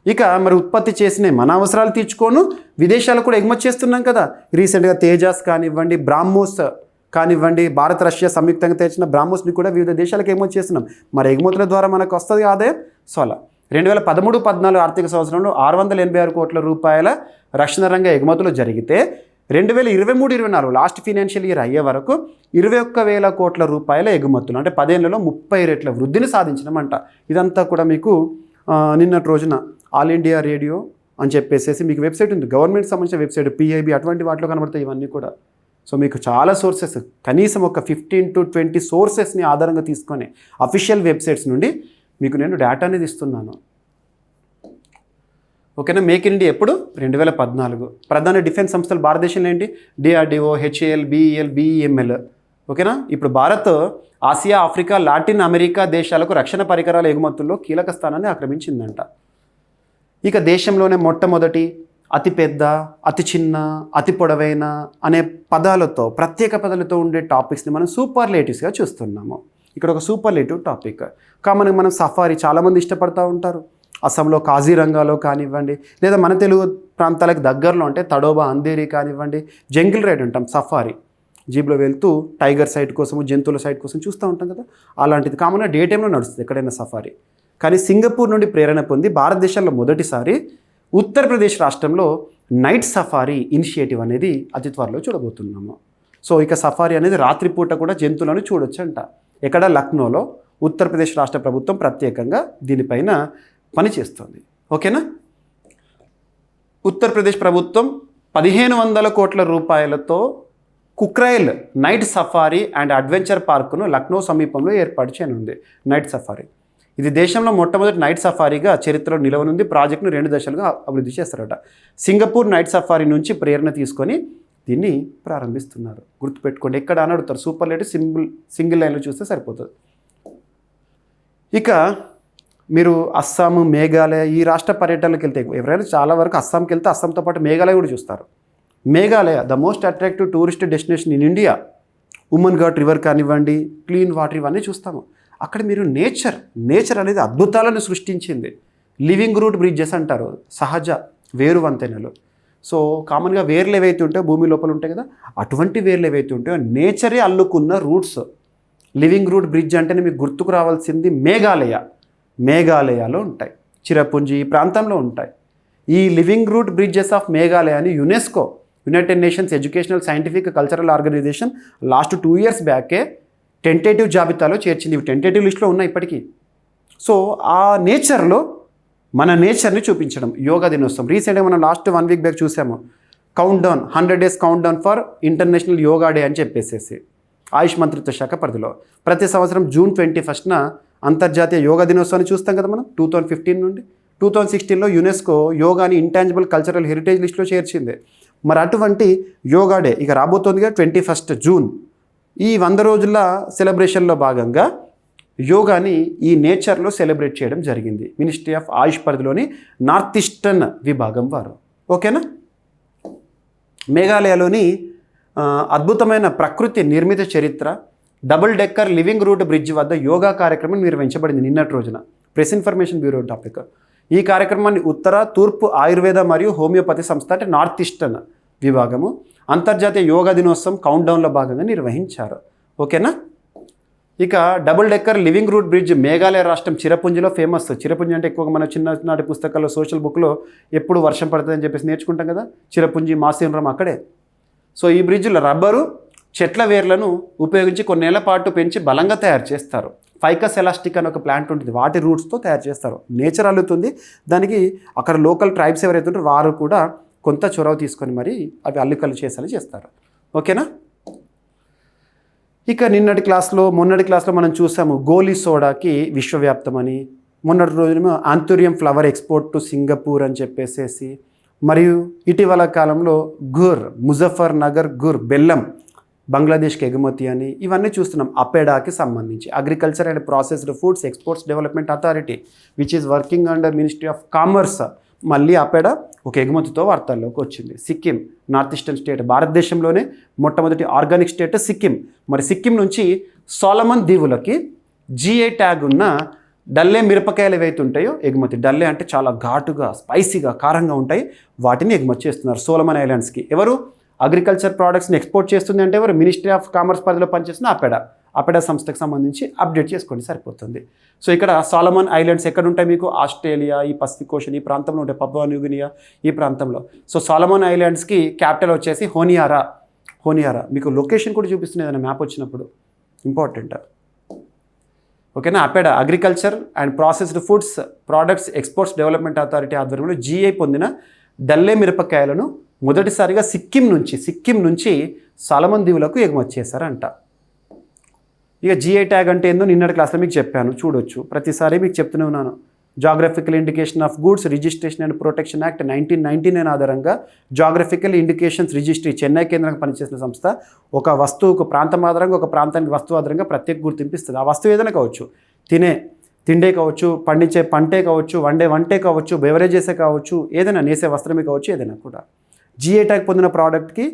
ఇక మరి ఉత్పత్తి చేసిన మన అవసరాలు తీర్చుకోను విదేశాలకు కూడా ఎగుమతి చేస్తున్నాం కదా. రీసెంట్గా తేజాస్ కానివ్వండి, బ్రాహ్మోస్ కానివ్వండి, భారత రష్యా సంయుక్తంగా తెచ్చిన బ్రాహ్మోస్ని కూడా వివిధ దేశాలకు ఎగుమతి చేస్తున్నాం. మరి ఎగుమతుల ద్వారా మనకు వస్తుంది ఆదాయం. సో అలా 2013-14 ఆర్థిక సంవత్సరంలో 686 కోట్ల రూపాయల రక్షణ రంగ ఎగుమతులు జరిగితే 2023-24 లాస్ట్ ఫినాన్షియల్ ఇయర్ అయ్యే వరకు 21,000 కోట్ల రూపాయల ఎగుమతులు, అంటే 10 ఏళ్లలో 30 రెట్ల వృద్ధిని సాధించినామంట. ఇదంతా కూడా మీకు నిన్నటి రోజున ఆల్ ఇండియా రేడియో అని చెప్పేసి మీకు వెబ్సైట్ ఉంది, గవర్నమెంట్ సంబంధించిన వెబ్సైట్, పిఐబి అటువంటి వాటిలో కనబడతాయి ఇవన్నీ కూడా. సో మీకు చాలా సోర్సెస్, కనీసం ఒక 15 to 20 సోర్సెస్ని ఆధారంగా తీసుకొని అఫీషియల్ వెబ్సైట్స్ నుండి మీకు నేను డేటా అనేది ఇస్తున్నాను. ఓకేనా? మేక్ ఇన్ ఇండియా ఎప్పుడు? 2014. ప్రధాన డిఫెన్స్ సంస్థలు భారతదేశంలో ఏంటి? DRDO, HAL, BEL, BEML. ఓకేనా? ఇప్పుడు Bharat Asia, Africa, Latin America దేశాలకు రక్షణ పరికరాల ఎగుమతుల్లో కీలక స్థానాన్ని ఆక్రమించిందంట. ఇక దేశంలోనే మొట్టమొదటి, అతి పెద్ద, అతి చిన్న, అతి పొడవైన అనే పదాలతో, ప్రత్యేక పదాలతో ఉండే టాపిక్స్ని మనం సూపర్లేటివ్స్గా చూస్తున్నాము. ఇక్కడ ఒక సూపర్లేటివ్ టాపిక్ కామన్గా మనం సఫారీ చాలామంది ఇష్టపడుతూ ఉంటారు. అస్సాంలో కాజీరంగాలో కానివ్వండి, లేదా మన తెలుగు ప్రాంతాలకు దగ్గరలో అంటే తడోబా, అంధేరి కానివ్వండి, జంగిల్ రైడ్ ఉంటాం, సఫారీ జీప్లో వెళ్తూ టైగర్ సైట్ కోసము, జంతువుల సైట్ కోసం చూస్తూ ఉంటాం కదా. అలాంటిది కామన్గా డే టైంలో నడుస్తుంది ఎక్కడైనా సఫారీ. కానీ సింగపూర్ నుండి ప్రేరణ పొంది భారతదేశంలో మొదటిసారి ఉత్తరప్రదేశ్ రాష్ట్రంలో నైట్ సఫారీ ఇనిషియేటివ్ అనేది అతి త్వరలో చూడబోతున్నాము. సో ఇక సఫారీ అనేది రాత్రిపూట కూడా జంతువులను చూడొచ్చు అంట. ఎక్కడ? లక్నోలో ఉత్తరప్రదేశ్ రాష్ట్ర ప్రభుత్వం ప్రత్యేకంగా దీనిపైన పనిచేస్తుంది. ఓకేనా? ఉత్తరప్రదేశ్ ప్రభుత్వం 1,500 కోట్ల రూపాయలతో Kukrail night safari and adventure పార్కును లక్నో సమీపంలో ఏర్పాటు చేయనుంది. నైట్ సఫారీ ఇది దేశంలో మొట్టమొదటి నైట్ సఫారీగా చరిత్రలో నిలవనుంది. ప్రాజెక్టును 2 దశలుగా అభివృద్ధి చేస్తారట. సింగపూర్ నైట్ సఫారీ నుంచి ప్రేరణ తీసుకొని దీన్ని ప్రారంభిస్తున్నారు. గుర్తుపెట్టుకోండి, ఎక్కడ అని అడుగుతారు. సూపర్లేటివ్ సింగిల్ లైన్లో చూస్తే సరిపోతుంది. ఇక మీరు అస్సాం, మేఘాలయ ఈ రాష్ట్ర పర్యటనలకు వెళ్తే ఎవరైనా చాలా వరకు అస్సాంకి వెళ్తే అస్సాంతో పాటు మేఘాలయ కూడా చూస్తారు. Meghalaya the most attractive tourist destination in India. Oommen ghat river కానివ్వండి, క్లీన్ వాటర్, ఇవన్నీ చూస్తాము. అక్కడ మీరు నేచర్ అనేది అద్భుతాలను సృష్టించింది. లివింగ్ రూట్ బ్రిడ్జెస్ అంటారు, సహజ వేరు వంతెనలు. సో కామన్గా వేర్లు ఏవైతే ఉంటాయో భూమి లోపల ఉంటాయి కదా, అటువంటి వేర్లు ఏవైతే ఉంటాయో నేచరే అల్లుకున్న రూట్స్. లివింగ్ రూట్ బ్రిడ్జ్ అంటేనే మీకు గుర్తుకు రావాల్సింది మేఘాలయలో ఉంటాయి, చిరపుంజి ఈ ప్రాంతంలో ఉంటాయి. ఈ లివింగ్ రూట్ బ్రిడ్జెస్ ఆఫ్ మేఘాలయాని UNESCO, United Nations Educational, Scientific, Cultural Organization last 2 years బ్యాకే టెంటేటివ్ జాబితాలో చేర్చింది. ఇవి టెంటేటివ్ లిస్ట్లో ఉన్నాయి ఇప్పటికీ. సో ఆ నేచర్లో మన నేచర్ని చూపించడం యోగా దినోత్సవం. రీసెంట్గా మనం లాస్ట్ 1 week బ్యాక్ చూసాము, 100 days count down for international yoga day అని చెప్పేసేసి ఆయుష్ మంత్రిత్వ శాఖ పరిధిలో. ప్రతి సంవత్సరం June 21న అంతర్జాతీయ యోగా దినోత్సవాన్ని చూస్తాం కదా మనం. 2015 నుండి 2016లో యునెస్కో యోగాని ఇంటాంజిబుల్ కల్చరల్ హెరిటేజ్ లిస్ట్లో చేర్చింది. మరి అటువంటి యోగా డే ఇక రాబోతోందిగా 21st June. ఈ 100 రోజుల సెలబ్రేషన్లో భాగంగా యోగాని ఈ నేచర్లో సెలబ్రేట్ చేయడం జరిగింది. మినిస్ట్రీ ఆఫ్ ఆయుష్ పరిధిలోని నార్త్ ఈస్టర్న్ విభాగం వారు. ఓకేనా. మేఘాలయలోని అద్భుతమైన ప్రకృతి నిర్మిత చరిత్ర, double decker living route bridge వద్ద యోగా కార్యక్రమం నిర్వహించబడింది నిన్నటి రోజున. Press information bureau topic. ఈ కార్యక్రమాన్ని ఉత్తర, తూర్పు ఆయుర్వేద మరియు హోమియోపతి సంస్థ అంటే నార్త్ ఈస్టర్న్ విభాగము అంతర్జాతీయ యోగా దినోత్సవం కౌంట్డౌన్లో భాగంగా నిర్వహించారు. ఓకేనా. ఇక double decker living route bridge Meghalaya రాష్ట్రం చిరపుంజిలో ఫేమస్. చిరపుంజి అంటే ఎక్కువగా మన చిన్ననాటి పుస్తకాల్లో, సోషల్ బుక్లో ఎప్పుడు వర్షం పడుతుందని చెప్పేసి నేర్చుకుంటాం కదా, చిరపుంజి, మాసేంద్రం అక్కడే. సో ఈ బ్రిడ్జ్లో రబ్బరు, చెట్ల వేర్లను ఉపయోగించి కొన్నేళ్ల పాటు పెంచి బలంగా తయారు చేస్తారు. ఫైకస్ ఎలాస్టిక్ అని ఒక ప్లాంట్ ఉంటుంది, వాటి రూట్స్తో తయారు చేస్తారు. నేచర్ అల్లుతుంది దానికి. అక్కడ లోకల్ ట్రైబ్స్ ఎవరైతే ఉంటారో వారు కూడా కొంత చొరవ తీసుకొని మరి అవి అల్లికలు చేసేలా చేస్తారు. ఓకేనా. ఇక మొన్నటి క్లాస్లో మనం చూసాము గోలీ సోడాకి విశ్వవ్యాప్తమని. మొన్నటి రోజున anthurium flower export to Singapore అని చెప్పేసేసి, మరియు ఇటీవల కాలంలో ముజఫర్ నగర్ బెల్లం బంగ్లాదేశ్కి ఎగుమతి అని ఇవన్నీ చూస్తున్నాం. అపెడాకి సంబంధించి agriculture and processed foods exports development authority which is working under ministry of commerce. మళ్ళీ అపెడా ఒక ఎగుమతితో వార్తల్లోకి వచ్చింది. సిక్కిం నార్త్ ఈస్టర్న్ స్టేట్, భారతదేశంలోనే మొట్టమొదటి ఆర్గానిక్ స్టేట్ సిక్కిం. మరి సిక్కిం నుంచి సోలమన్ దీవులకి GI ట్యాగ్ ఉన్న డల్లే మిరపకాయలు ఏవైతే ఉంటాయో ఎగుమతి. డల్లే అంటే చాలా ఘాటుగా, స్పైసీగా, కారంగా ఉంటాయి. వాటిని ఎగుమతి చేస్తున్నారు సోలమన్ ఐలాండ్స్కి. ఎవరు అగ్రికల్చర్ ప్రోడక్ట్స్ని ఎక్స్పోర్ట్ చేస్తుంది అంటే ఎవరు? మినిస్ట్రీ ఆఫ్ కామర్స్ పరిధిలో పనిచేస్తున్న అపెడా సంస్థకు సంబంధించి అప్డేట్ చేసుకోండి సరిపోతుంది. సో ఇక్కడ సోలమన్ ఐలాండ్స్ ఎక్కడ ఉంటాయి మీకు? ఆస్ట్రేలియా, ఈ పసిఫిక్ ఓషన్ ఈ ప్రాంతంలో ఉంటాయి, పపువా న్యూ గినియా ఈ ప్రాంతంలో. సో సోలమన్ ఐలాండ్స్కి క్యాపిటల్ వచ్చేసి హోనియారా. మీకు లొకేషన్ కూడా చూపిస్తుంది ఏదైనా మ్యాప్ వచ్చినప్పుడు, ఇంపార్టెంట్. ఓకేనా. APEDA agriculture and processed foods products exports development authority ఆధ్వర్యంలో GI పొందిన డల్లే మిరపకాయలను మొదటిసారిగా సిక్కిం నుంచి సోలమన్ దీవులకు ఎగుమతి చేశారంట. ఇక GI ట్యాగ్ అంటే ఏందో నిన్నటి క్లాస్లో మీకు చెప్పాను, చూడొచ్చు. ప్రతిసారి మీకు చెప్తూనే ఉన్నాను. Geographical indication of goods registration and protection act 1999 ఆధారంగా జాగ్రఫికల్ ఇండికేషన్స్ రిజిస్ట్రీ చెన్నై కేంద్రంగా పనిచేసిన సంస్థ ఒక వస్తువుకు ప్రాంతం ఆధారంగా, ఒక ప్రాంతానికి వస్తువు ఆధారంగా ప్రత్యేక గుర్తింపు ఇస్తుంది. ఆ వస్తువు ఏదైనా కావచ్చు, తిండే కావచ్చు, పండించే పంటే కావచ్చు, వంటే కావచ్చు, బెవరేజెసే కావచ్చు, ఏదైనా నేసే వస్త్రమే కావచ్చు, ఏదైనా కూడా. GI ట్యాగ్ పొందిన ప్రోడక్ట్కి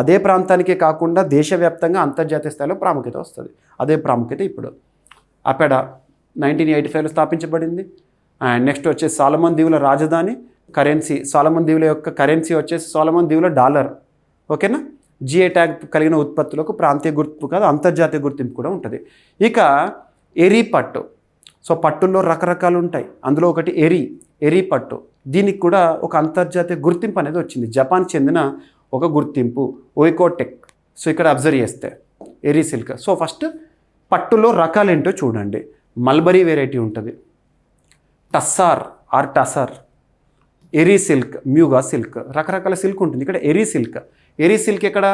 అదే ప్రాంతానికే కాకుండా దేశవ్యాప్తంగా అంతర్జాతీయ స్థాయిలో ప్రాముఖ్యత వస్తుంది. అదే ప్రాముఖ్యత ఇప్పుడు. అపెడా 1985లో స్థాపించబడింది. అండ్ నెక్స్ట్ వచ్చేసి సోలమన్ దీవుల రాజధాని, కరెన్సీ, సోలమన్ దీవుల యొక్క కరెన్సీ వచ్చేసి సోలమన్ దీవుల డాలర్. ఓకేనా. GI ట్యాగ్ కలిగిన ఉత్పత్తులకు ప్రాంతీయ గుర్తింపు కాదు, అంతర్జాతీయ గుర్తింపు కూడా ఉంటుంది. ఇక ఎరీ పట్టు. సో పట్టుల్లో రకరకాలు ఉంటాయి, అందులో ఒకటి ఎరీ పట్టు. దీనికి కూడా ఒక అంతర్జాతీయ గుర్తింపు అనేది వచ్చింది. జపాన్ చెందిన ఒక గుర్తింపు ఓయికోటెక్. సో ఇక్కడ అబ్జర్వ్ చేస్తే ఎరీ సిల్క్. సో ఫస్ట్ పట్టులో రకాలు ఏంటో చూడండి. మల్బరీ వెరైటీ ఉంటుంది, టస్సార్, ఎరీ సిల్క్, మ్యూగా సిల్క్, రకరకాల సిల్క్ ఉంటుంది. ఇక్కడ ఎరీ సిల్క్ ఇక్కడ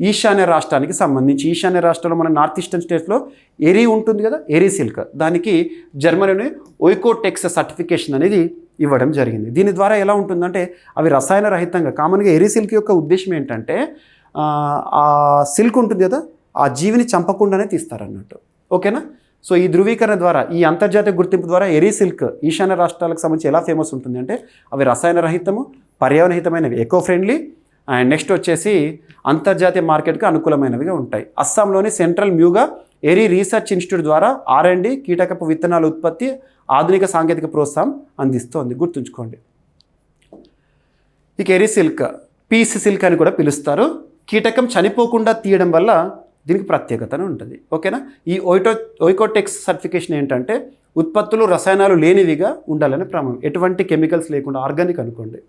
ఈశాన్య రాష్ట్రానికి సంబంధించి. ఈశాన్య రాష్ట్రంలో మన నార్త్ ఈస్టర్న్ స్టేట్స్లో ఎరీ ఉంటుంది కదా, ఎరీ సిల్క్. దానికి జర్మనీలోని ఓయికోటెక్స్ సర్టిఫికేషన్ అనేది ఇవ్వడం జరిగింది. దీని ద్వారా ఎలా ఉంటుందంటే అవి రసాయన రహితంగా. కామన్గా ఎరీ సిల్క్ యొక్క ఉద్దేశం ఏంటంటే ఆ సిల్క్ ఉంటుంది కదా, ఆ జీవిని చంపకుండానే తీస్తారన్నట్టు. ఓకేనా. సో ఈ ధృవీకరణ ద్వారా, ఈ అంతర్జాతీయ గుర్తింపు ద్వారా ఎరీ సిల్క్ ఈశాన్య రాష్ట్రాలకు సంబంధించి ఎలా ఫేమస్ ఉంటుంది అంటే అవి రసాయన రహితము, పర్యావరణహితమైనవి, ఎకో ఫ్రెండ్లీ, అండ్ నెక్స్ట్ వచ్చేసి అంతర్జాతీయ మార్కెట్కి అనుకూలమైనవిగా ఉంటాయి. అస్సాంలోని సెంట్రల్ మ్యూగా ఎరీ రీసెర్చ్ ఇన్స్టిట్యూట్ ద్వారా R&D, కీటకపు విత్తనాల ఉత్పత్తి, ఆధునిక సాంకేతిక ప్రోత్సాహం అందిస్తోంది. గుర్తుంచుకోండి. ఇక ఎరీ సిల్క్, పీస్ సిల్క్ అని కూడా పిలుస్తారు. కీటకం చనిపోకుండా తీయడం వల్ల దీనికి ప్రత్యేకతను ఉంటుంది. ఓకేనా. ఈ ఓయికోటెక్స్ సర్టిఫికేషన్ ఏంటంటే ఉత్పత్తులు రసాయనాలు లేనివిగా ఉండాలని ప్రమాణం, ఎటువంటి కెమికల్స్ లేకుండా, ఆర్గానిక్ అనుకోండి.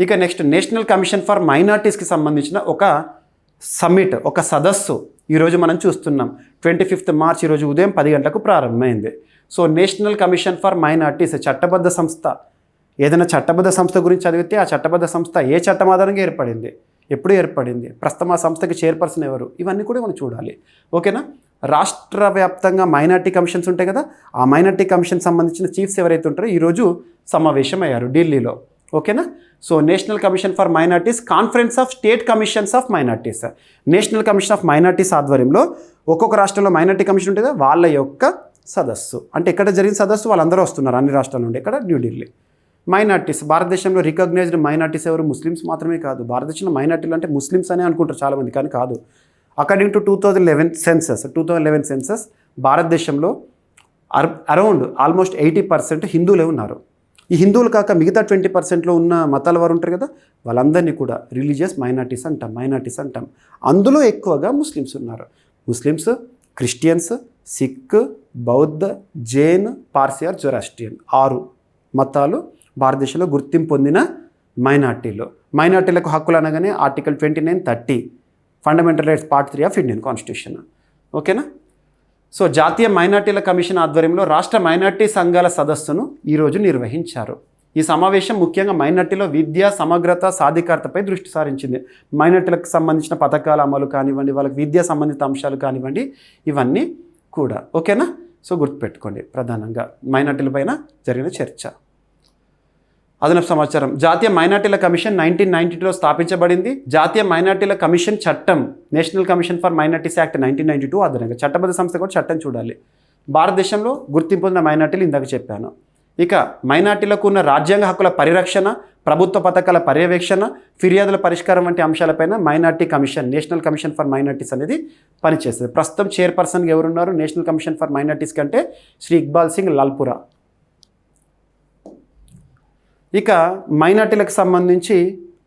ఇక నెక్స్ట్ నేషనల్ కమిషన్ ఫర్ మైనార్టీస్కి సంబంధించిన ఒక సమ్మిట్, ఒక సదస్సు ఈరోజు మనం చూస్తున్నాం. 25 మార్చ్ ఈరోజు ఉదయం 10 గంటలకు ప్రారంభమైంది. So national commission for Minorities చట్టబద్ధ సంస్థ. ఏదైనా చట్టబద్ధ సంస్థ గురించి చదివితే ఆ చట్టబద్ధ సంస్థ ఏ చట్టం ఆధారంగా ఏర్పడింది, ఎప్పుడు ఏర్పడింది, ప్రస్తుతం ఆ సంస్థకి చైర్పర్సన్ ఎవరు, ఇవన్నీ కూడా మనం చూడాలి. ఓకేనా. రాష్ట్ర వ్యాప్తంగా మైనార్టీ కమిషన్స్ ఉంటాయి కదా, ఆ మైనార్టీ కమిషన్ సంబంధించిన చీఫ్స్ ఎవరైతే ఉంటారో ఈరోజు సమావేశం అయ్యారు ఢిల్లీలో. ఓకేనా. So national commission for minorities, conference of state commissions of minorities, national commission of minorities ఆధ్వర్యంలో ఒక్కొక్క రాష్ట్రంలో మైనార్టీ కమిషన్ ఉంటుంది, వాళ్ళ యొక్క సదస్సు. అంటే ఎక్కడ జరిగిన సదస్సు వాళ్ళందరూ వస్తున్నారు అన్ని రాష్ట్రాల నుండి. ఇక్కడ న్యూఢిల్లీ. మైనార్టీస్, భారతదేశంలో రికగ్నైజ్డ్ మైనార్టీస్ ఎవరు, ముస్లిమ్స్ మాత్రమే కాదు. భారతదేశంలో మైనార్టీలు అంటే ముస్లిమ్స్ అనే అనుకుంటారు చాలామంది, కానీ కాదు. అకార్డింగ్ టు 2011 సెన్సస్ భారతదేశంలో అరౌండ్ ఆల్మోస్ట్ 80% హిందువులే ఉన్నారు. ఈ హిందువులు కాక మిగతా 20%లో ఉన్న మతాల వారు ఉంటారు కదా, వాళ్ళందరినీ కూడా రిలీజియస్ మైనార్టీస్ అంటాం. అందులో ఎక్కువగా ముస్లిమ్స్ ఉన్నారు. ముస్లిమ్స్, క్రిస్టియన్స్, సిక్, బౌద్ధ, జైన్, పార్సీ ఆర్ జొరాస్ట్రియన్, 6 మతాలు భారతదేశంలో గుర్తింపు పొందిన మైనార్టీలకు హక్కులు అనగానే article 29, 30 fundamental rights part 3 of Indian constitution. ఓకేనా. సో జాతీయ మైనార్టీల కమిషన్ ఆధ్వర్యంలో రాష్ట్ర మైనార్టీ సంఘాల సదస్సును ఈరోజు నిర్వహించారు. ఈ సమావేశం ముఖ్యంగా మైనార్టీలో విద్య, సమగ్రత, సాధికారతపై దృష్టి సారించింది. మైనార్టీలకు సంబంధించిన పథకాల అమలు కానివ్వండి, వాళ్ళకి విద్యా సంబంధిత అంశాలు కానివ్వండి, ఇవన్నీ కూడా. ఓకేనా. సో గుర్తుపెట్టుకోండి, ప్రధానంగా మైనార్టీల పైన జరిగిన చర్చ. అదనపు సమాచారం, జాతీయ మైనార్టీల కమిషన్ 1992లో స్థాపించబడింది. జాతీయ మైనార్టీల కమిషన్ చట్టం, national commission for minorities act 1992 ఆధారంగా చట్టబద్ధ సంస్థ కూడా చట్టం చూడాలి. భారతదేశంలో గుర్తింపు పొందిన మైనార్టీలు ఇందాక చెప్పాను. ఇక మైనార్టీలకు ఉన్న రాజ్యాంగ హక్కుల పరిరక్షణ, ప్రభుత్వ పథకాల పర్యవేక్షణ, ఫిర్యాదుల పరిష్కారం వంటి అంశాలపైన minority commission, national commission for minorities అనేది పనిచేస్తుంది. ప్రస్తుతం చైర్పర్సన్గా ఎవరున్నారు నేషనల్ కమిషన్ ఫర్ మైనార్టీస్ కంటే? శ్రీ ఇక్బాల్ సింగ్ లాల్పురా. ఇక మైనార్టీలకు సంబంధించి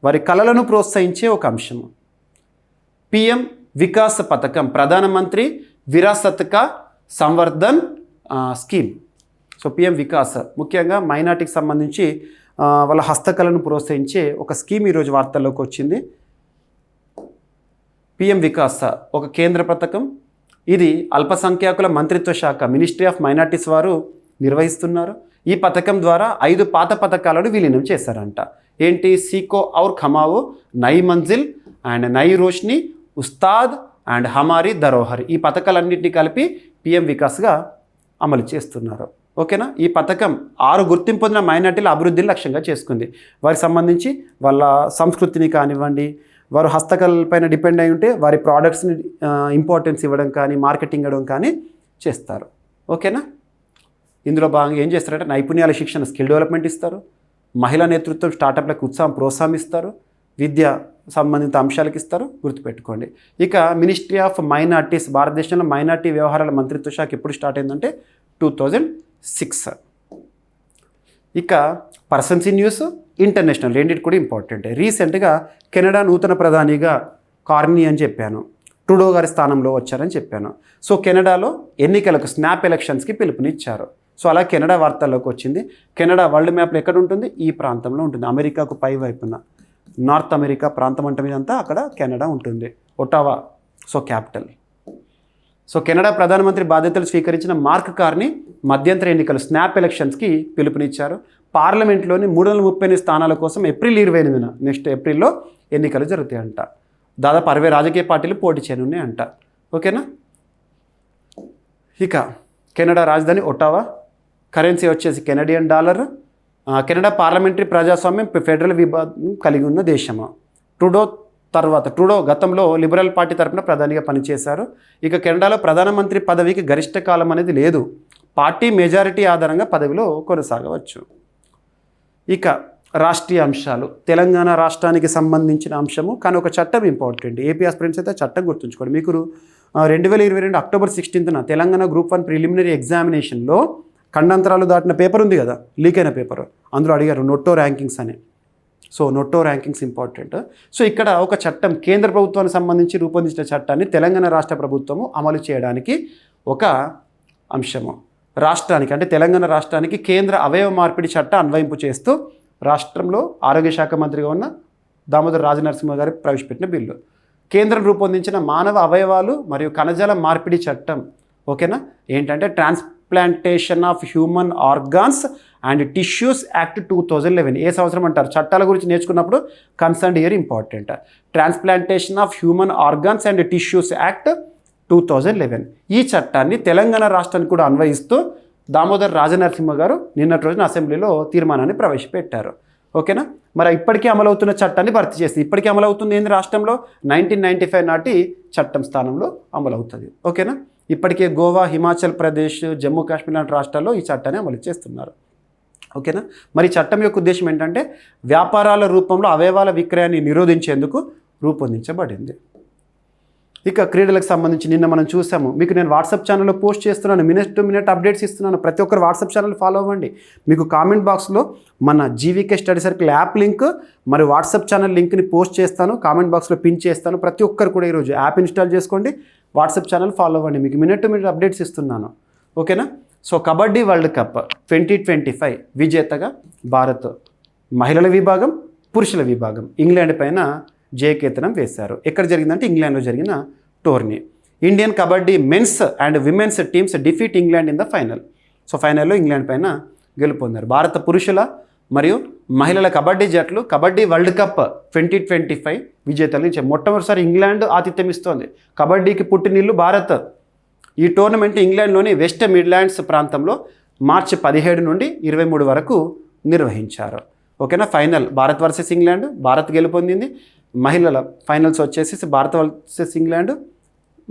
వారి కళలను ప్రోత్సహించే ఒక అంశము PM వికాస్ పథకం, ప్రధానమంత్రి విరాసత్ కా Samvardhan scheme. So PM Vikas ముఖ్యంగా మైనార్టీకి సంబంధించి వాళ్ళ హస్తకళను ప్రోత్సహించే ఒక స్కీమ్ ఈరోజు వార్తల్లోకి వచ్చింది. PM వికాస్ ఒక కేంద్ర పథకం. ఇది అల్పసంఖ్యాకుల మంత్రిత్వ శాఖ, మినిస్ట్రీ ఆఫ్ మైనార్టీస్ వారు నిర్వహిస్తున్నారు. ఈ పథకం ద్వారా 5 పాత పథకాలను విలీనం చేశారంట. ఏంటి? సీకో ఔర్ ఖమావో, నై మంజిల్ అండ్ నై రోష్ని, ఉస్తాద్ అండ్ హమారీ ధరోహర్. ఈ పథకాలన్నింటినీ కలిపి PM వికాస్గా అమలు చేస్తున్నారు. ఓకేనా. ఈ పథకం 6 గుర్తింపు పొందిన మైనార్టీల అభివృద్ధిని లక్ష్యంగా చేసుకుంది. వారికి సంబంధించి వాళ్ళ సంస్కృతిని కానివ్వండి, వారు హస్తకళపైన డిపెండ్ అయి ఉంటే వారి ప్రోడక్ట్స్ని ఇంపార్టెన్స్ ఇవ్వడం కానీ, మార్కెటింగ్ ఇవ్వడం కానీ చేస్తారు. ఓకేనా. ఇందులో భాగంగా ఏం చేస్తారంటే నైపుణ్యాల శిక్షణ, స్కిల్ డెవలప్మెంట్ ఇస్తారు. మహిళా నేతృత్వం, స్టార్టప్లకు ప్రోత్సాహం ఇస్తారు. విద్య సంబంధిత అంశాలకు ఇస్తారు. గుర్తుపెట్టుకోండి. ఇక మినిస్ట్రీ ఆఫ్ మైనార్టీస్, భారతదేశంలో మైనార్టీ వ్యవహారాల మంత్రిత్వ శాఖ ఎప్పుడు స్టార్ట్ అయిందంటే 2006. ఇక పర్సన్స్ ఇన్ న్యూస్, ఇంటర్నేషనల్, రెండింటి కూడా ఇంపార్టెంట్. రీసెంట్గా కెనడా నూతన ప్రధానిగా కార్నీ అని చెప్పాను, ట్రూడో గారి స్థానంలో వచ్చారని చెప్పాను. సో కెనడాలో ఎన్నికలకు, స్నాప్ ఎలక్షన్స్కి పిలుపునిచ్చారు. సో అలా కెనడా వార్తల్లోకి వచ్చింది. కెనడా వరల్డ్ మ్యాప్లో ఎక్కడ ఉంటుంది? ఈ ప్రాంతంలో ఉంటుంది, అమెరికాకు పై వైపున. నార్త్ అమెరికా ప్రాంతం అంటే మీదంతా అక్కడ కెనడా ఉంటుంది. ఒటావా సో క్యాపిటల్. సో కెనడా ప్రధానమంత్రి బాధ్యతలు స్వీకరించిన మార్క్ కార్నీ మధ్యంతర ఎన్నికలు, స్నాప్ ఎలక్షన్స్కి పిలుపునిచ్చారు. పార్లమెంట్లోని 338 స్థానాల కోసం ఏప్రిల్ 28న, నెక్స్ట్ ఏప్రిల్లో ఎన్నికలు జరుగుతాయంట. దాదాపు 60 రాజకీయ పార్టీలు పోటీ చేయనున్నాయంట. ఓకేనా. ఇక కెనడా రాజధాని ఒటావా, కరెన్సీ వచ్చేసి కెనడియన్ డాలర్. కెనడా పార్లమెంటరీ ప్రజాస్వామ్యం, ఫెడరల్ విభాగం కలిగి ఉన్న దేశము. ట్రూడో తర్వాత ట్రూడో గతంలో లిబరల్ పార్టీ తరపున ప్రధానిగా పనిచేశారు. ఇక కెనడాలో ప్రధానమంత్రి పదవికి గరిష్ట కాలం అనేది లేదు. పార్టీ మెజారిటీ ఆధారంగా పదవిలో కొనసాగవచ్చు. ఇక రాష్ట్రీయ అంశాలు, తెలంగాణ రాష్ట్రానికి సంబంధించిన అంశము, కానీ ఒక చట్టం ఇంపార్టెంట్. ఏపీ ఆస్పిరెంట్స్ అయితే చట్టం గుర్తుంచుకోండి. మీకు 2022 అక్టోబర్ 16న తెలంగాణ గ్రూప్ 1 ప్రిలిమినరీ ఎగ్జామినేషన్లో ఖండాంతరాలు దాటిన పేపర్ ఉంది కదా, లీక్ అయిన పేపర్, అందులో అడిగారు నోటో ర్యాంకింగ్స్ అని. సో నోటో ర్యాంకింగ్స్ ఇంపార్టెంట్. సో ఇక్కడ ఒక చట్టం, కేంద్ర ప్రభుత్వానికి సంబంధించి రూపొందించిన చట్టాన్ని తెలంగాణ రాష్ట్ర ప్రభుత్వము అమలు చేయడానికి ఒక అంశము. రాష్ట్రానికి అంటే తెలంగాణ రాష్ట్రానికి కేంద్ర అవయవ మార్పిడి చట్టం అన్వయింపు చేస్తూ రాష్ట్రంలో ఆరోగ్య శాఖ మంత్రిగా ఉన్న దామోదర్ రాజనరసింహ గారు ప్రవేశపెట్టిన బిల్లు. కేంద్రం రూపొందించిన మానవ అవయవాలు మరియు కణజాల మార్పిడి చట్టం. ఓకేనా, ఏంటంటే transplantation of human organs and tissues act 2011. ఏ సంవత్సరం అంటారు? చట్టాల గురించి నేర్చుకున్నప్పుడు concerned year important. Transplantation of human organs and tissues act 2011. ఈ చట్టాన్ని తెలంగాణ రాష్ట్రానికి కూడా అన్వయిస్తూ దామోదర్ రాజనరసింహ గారు నిన్నటి రోజున అసెంబ్లీలో తీర్మానాన్ని ప్రవేశపెట్టారు. ఓకేనా, మరి ఇప్పటికీ అమలవుతున్న చట్టాన్ని భర్తీ చేసి, ఇప్పటికీ అమలవుతుంది ఏంది రాష్ట్రంలో 1995 నాటి చట్టం స్థానంలో అమలవుతుంది. ఓకేనా, ఇప్పటికే గోవా, హిమాచల్ ప్రదేశ్, జమ్మూ కాశ్మీర్ లాంటి రాష్ట్రాల్లో ఈ చట్టాన్ని అమలు చేస్తున్నారు. ఓకేనా, మరి చట్టం యొక్క ఉద్దేశం ఏంటంటే వ్యాపారాల రూపంలో అవయవాల విక్రయాన్ని నిరోధించేందుకు రూపొందించబడింది. ఇక క్రీడలకు సంబంధించి నిన్న మనం చూసాము. మీకు నేను వాట్సాప్ ఛానల్లో పోస్ట్ చేస్తున్నాను, మినిట్ టు మినిట్ అప్డేట్స్ ఇస్తున్నాను. ప్రతి ఒక్కరు వాట్సాప్ ఛానల్ ఫాలో అవ్వండి. మీకు కామెంట్ బాక్స్లో మన GVK study circle app link మరి వాట్సాప్ ఛానల్ లింక్ని పోస్ట్ చేస్తాను, కామెంట్ బాక్స్లో పిన్ చేస్తాను. ప్రతి ఒక్కరు కూడా ఈరోజు యాప్ ఇన్స్టాల్ చేసుకోండి, వాట్సాప్ ఛానల్ ఫాలో అవ్వండి. మీకు మినిట్ టు మినిట్ అప్డేట్స్ ఇస్తున్నాను. ఓకేనా, సో కబడ్డీ వరల్డ్ కప్ 2025 విజేతగా భారత్ మహిళల విభాగం, పురుషుల విభాగం ఇంగ్లాండ్ పైన జయకేతనం వేశారు. ఎక్కడ జరిగిందంటే ఇంగ్లాండ్లో జరిగిన tourney. Indian kabaddi men's and women's teams defeat England in the final. So ఫైనల్లో ఇంగ్లాండ్ పైన గెలుపొందారు. భారత పురుషుల మరియు మహిళల కబడ్డీ జట్లు కబడ్డీ వరల్డ్ కప్ 2025 విజేతలు నుంచి మొట్టమొదటిసారి ఇంగ్లాండ్ ఆతిథ్యం ఇస్తోంది. కబడ్డీకి పుట్టినిల్లు భారత్. ఈ టోర్నమెంట్ ఇంగ్లాండ్లోని వెస్ట్ మిడ్లాండ్స్ ప్రాంతంలో మార్చి 17 నుండి 23 వరకు నిర్వహించారు. ఓకేనా, final Bharat versus England, Bharat గెలుపొందింది. మహిళల ఫైనల్స్ వచ్చేసి భారత్ వర్సెస్ ఇంగ్లాండ్,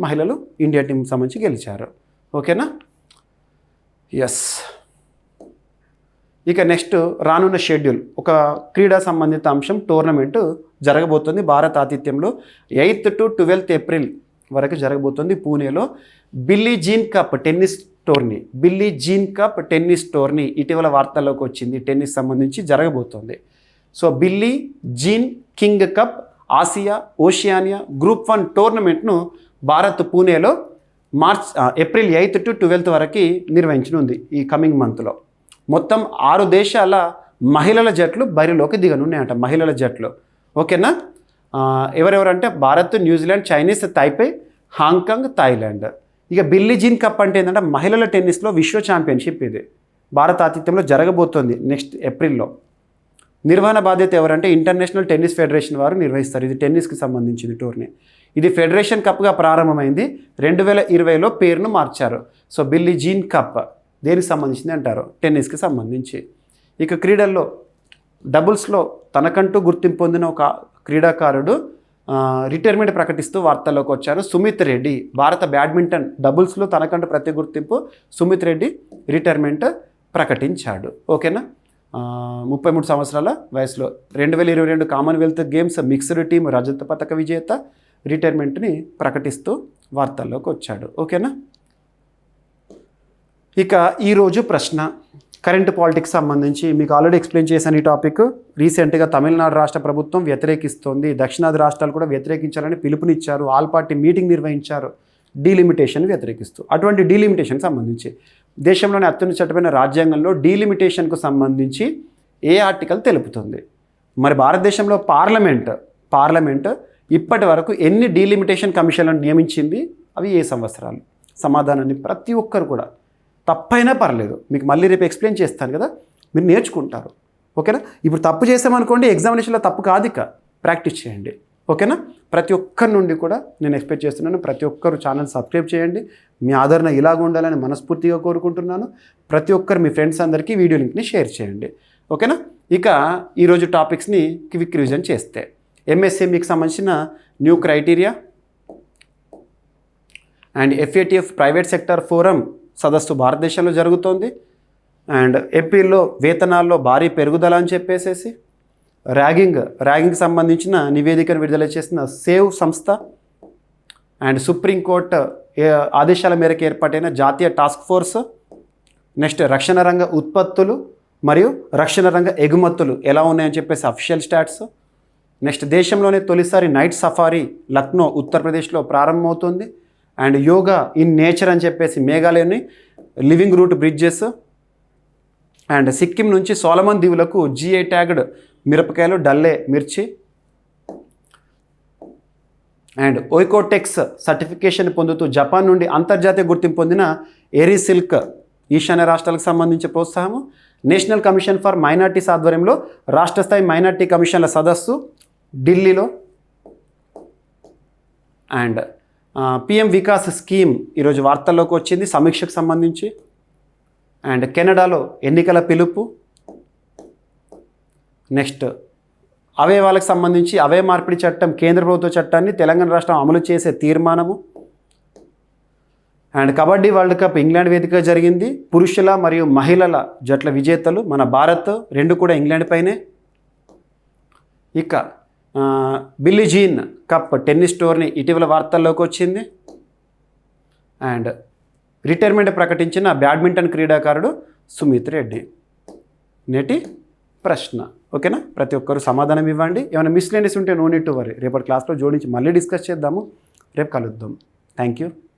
మహిళలు ఇండియా టీంకి సంబంధించి గెలిచారు. ఓకేనా, ఎస్. ఇక నెక్స్ట్ రానున్న షెడ్యూల్, ఒక క్రీడా సంబంధిత అంశం. టోర్నమెంట్ జరగబోతుంది Bharat ఆతిథ్యంలో 8th to 12th April వరకు జరగబోతుంది పూణేలో. Billie Jean Cup tennis tourney, Billie Jean Cup tennis tourney ఇటీవల వార్తల్లోకి వచ్చింది. టెన్నిస్ సంబంధించి జరగబోతోంది. So Billie Jean King Cup Asia Oceania group 1 టోర్నమెంట్ను భారత్ పూణేలో ఏప్రిల్ 8th to 12th వరకు నిర్వహించనుంది. ఈ కమింగ్ మంత్లో మొత్తం 6 దేశాల మహిళల జట్లు బరిలోకి దిగనున్నాయంట, మహిళల జట్లు. ఓకేనా, ఎవరెవరంటే Bharat, New Zealand, Chinese Taipei, Hong Kong, Thailand. ఇక బిల్లీ జీన్ కప్ అంటే ఏంటంటే మహిళల టెన్నిస్లో విశ్వ ఛాంపియన్షిప్. ఇది భారత ఆతిథ్యంలో జరగబోతోంది నెక్స్ట్ ఏప్రిల్లో. నిర్వహణ బాధ్యత ఎవరంటే ఇంటర్నేషనల్ టెన్నిస్ ఫెడరేషన్ వారు నిర్వహిస్తారు. ఇది టెన్నిస్కి సంబంధించింది టోర్నీ. ఇది ఫెడరేషన్ కప్గా ప్రారంభమైంది. 2020లో పేరును మార్చారు. సో బిల్లీ జీన్ కప్ దేనికి సంబంధించింది అంటారు? టెన్నిస్కి సంబంధించి. ఇక క్రీడల్లో డబుల్స్లో తనకంటూ గుర్తింపు పొందిన ఒక క్రీడాకారుడు రిటైర్మెంట్ ప్రకటిస్తూ వార్తల్లోకి వచ్చారు. సుమిత్ రెడ్డి, భారత బ్యాడ్మింటన్ డబుల్స్లో తనకంటూ ప్రత్యేక గుర్తింపు సుమిత్ రెడ్డి రిటైర్మెంట్ ప్రకటించాడు. ఓకేనా, 33 సంవత్సరాల వయసులో 2022 కామన్వెల్త్ గేమ్స్ మిక్స్డ్ టీం రజత పథక విజేత రిటైర్మెంట్ని ప్రకటిస్తూ వార్తల్లోకి వచ్చాడు. ఓకేనా, ఇక ఈరోజు ప్రశ్న కరెంట్ పాలిటిక్స్ సంబంధించి మీకు ఆల్రెడీ ఎక్స్ప్లెయిన్ చేశాను ఈ టాపిక్. రీసెంట్గా తమిళనాడు రాష్ట్ర ప్రభుత్వం వ్యతిరేకిస్తోంది, దక్షిణాది రాష్ట్రాలు కూడా వ్యతిరేకించాలని పిలుపునిచ్చారు. ఆల్ పార్టీ మీటింగ్ నిర్వహించారు డీలిమిటేషన్ వ్యతిరేకిస్తూ. అటువంటి డీలిమిటేషన్ సంబంధించి దేశంలోని అత్యున్నత చట్టమైన రాజ్యాంగంలో డీలిమిటేషన్కు సంబంధించి ఏ ఆర్టికల్ తెలుపుతుంది? మరి భారతదేశంలో పార్లమెంట్ ఇప్పటి వరకు ఎన్ని డీలిమిటేషన్ కమిషన్లను నియమించింది? అవి ఏ సంవత్సరాలు? సమాధానాన్ని ప్రతి ఒక్కరు కూడా తప్పైనా పర్లేదు, మీకు మళ్ళీ రేపు ఎక్స్ప్లెయిన్ చేస్తాను కదా, మీరు నేర్చుకుంటారు. ఓకేనా, ఇప్పుడు తప్పు చేసామనుకోండి ఎగ్జామినేషన్లో తప్పు కాదు, ఇక ప్రాక్టీస్ చేయండి. ఓకేనా, ప్రతి ఒక్కరి నుండి కూడా నేను ఎక్స్పెక్ట్ చేస్తున్నాను. ప్రతి ఒక్కరు ఛానల్ సబ్స్క్రైబ్ చేయండి. మీ ఆదరణ ఇలాగ ఉండాలని మనస్ఫూర్తిగా కోరుకుంటున్నాను. ప్రతి ఒక్కరు మీ ఫ్రెండ్స్ అందరికీ వీడియో లింక్ని షేర్ చేయండి. ఓకేనా, ఇక ఈరోజు టాపిక్స్ని క్విక్ రివిజన్ చేస్తే ఎంఎస్ఎంఈకి సంబంధించిన new criteria. And FATF private sector forum సదస్సు భారతదేశంలో జరుగుతోంది. అండ్ ఏపీలో వేతనాల్లో భారీ పెరుగుదల అని చెప్పేసేసి ర్యాగింగ్ సంబంధించిన నివేదికను విడుదల చేసిన సేవ్ సంస్థ. అండ్ సుప్రీంకోర్టు ఆదేశాల మేరకు ఏర్పాటైన జాతీయ టాస్క్ ఫోర్స్. నెక్స్ట్ రక్షణ రంగ ఉత్పత్తులు మరియు రక్షణ రంగ ఎగుమతులు ఎలా ఉన్నాయని చెప్పేసి అఫీషియల్ స్టాట్స్. నెక్స్ట్ దేశంలోనే తొలిసారి నైట్ సఫారీ లక్నో ఉత్తరప్రదేశ్లో ప్రారంభమవుతుంది. అండ్ యోగా ఇన్ నేచర్ అని చెప్పేసి మేఘాలయని living root bridges. And Sikkim నుంచి సోలమన్ దీవులకు GI ట్యాగ్డ్ మిరపకాయలు డల్లే మిర్చి. అండ్ ఓయికోటెక్స్ సర్టిఫికేషన్ పొందుతూ జపాన్ నుండి అంతర్జాతీయ గుర్తింపు పొందిన ఏరీ సిల్క్ ఈశాన్య రాష్ట్రాలకు సంబంధించి ప్రోత్సాహము. నేషనల్ కమిషన్ ఫర్ మైనార్టీస్ ఆధ్వర్యంలో రాష్ట్ర స్థాయి మైనార్టీ కమిషన్ల సదస్సు ఢిల్లీలో. అండ్ PM వికాస్ స్కీమ్ ఈరోజు వార్తల్లోకి వచ్చింది సమీక్షకు సంబంధించి. అండ్ కెనడాలో ఎన్నికల పిలుపు. నెక్స్ట్ అవయవాలకు సంబంధించి అవయవ మార్పిడి చట్టం కేంద్ర ప్రభుత్వ చట్టాన్ని తెలంగాణ రాష్ట్రం అమలు చేసే తీర్మానము. And kabaddi World Cup England వేదికగా జరిగింది. పురుషుల మరియు మహిళల జట్ల విజేతలు మన భారత్, రెండు కూడా ఇంగ్లాండ్ పైనే. ఇక Billie Jean Cup tennis tourney ఇటీవల వార్తల్లోకి వచ్చింది. అండ్ రిటైర్మెంట్ ప్రకటించిన బ్యాడ్మింటన్ క్రీడాకారుడు సుమిత్ రెడ్డి. నేటి ప్రశ్న ఓకేనా, ప్రతి ఒక్కరు సమాధానం ఇవ్వండి. ఏమైనా మిస్‌లీనియస్ ఉంటే నో నీడ్ టు వరీ, రేపటి క్లాస్లో జోడించి మళ్ళీ డిస్కస్ చేద్దాము. రేపు కలుద్దాం. Thank you.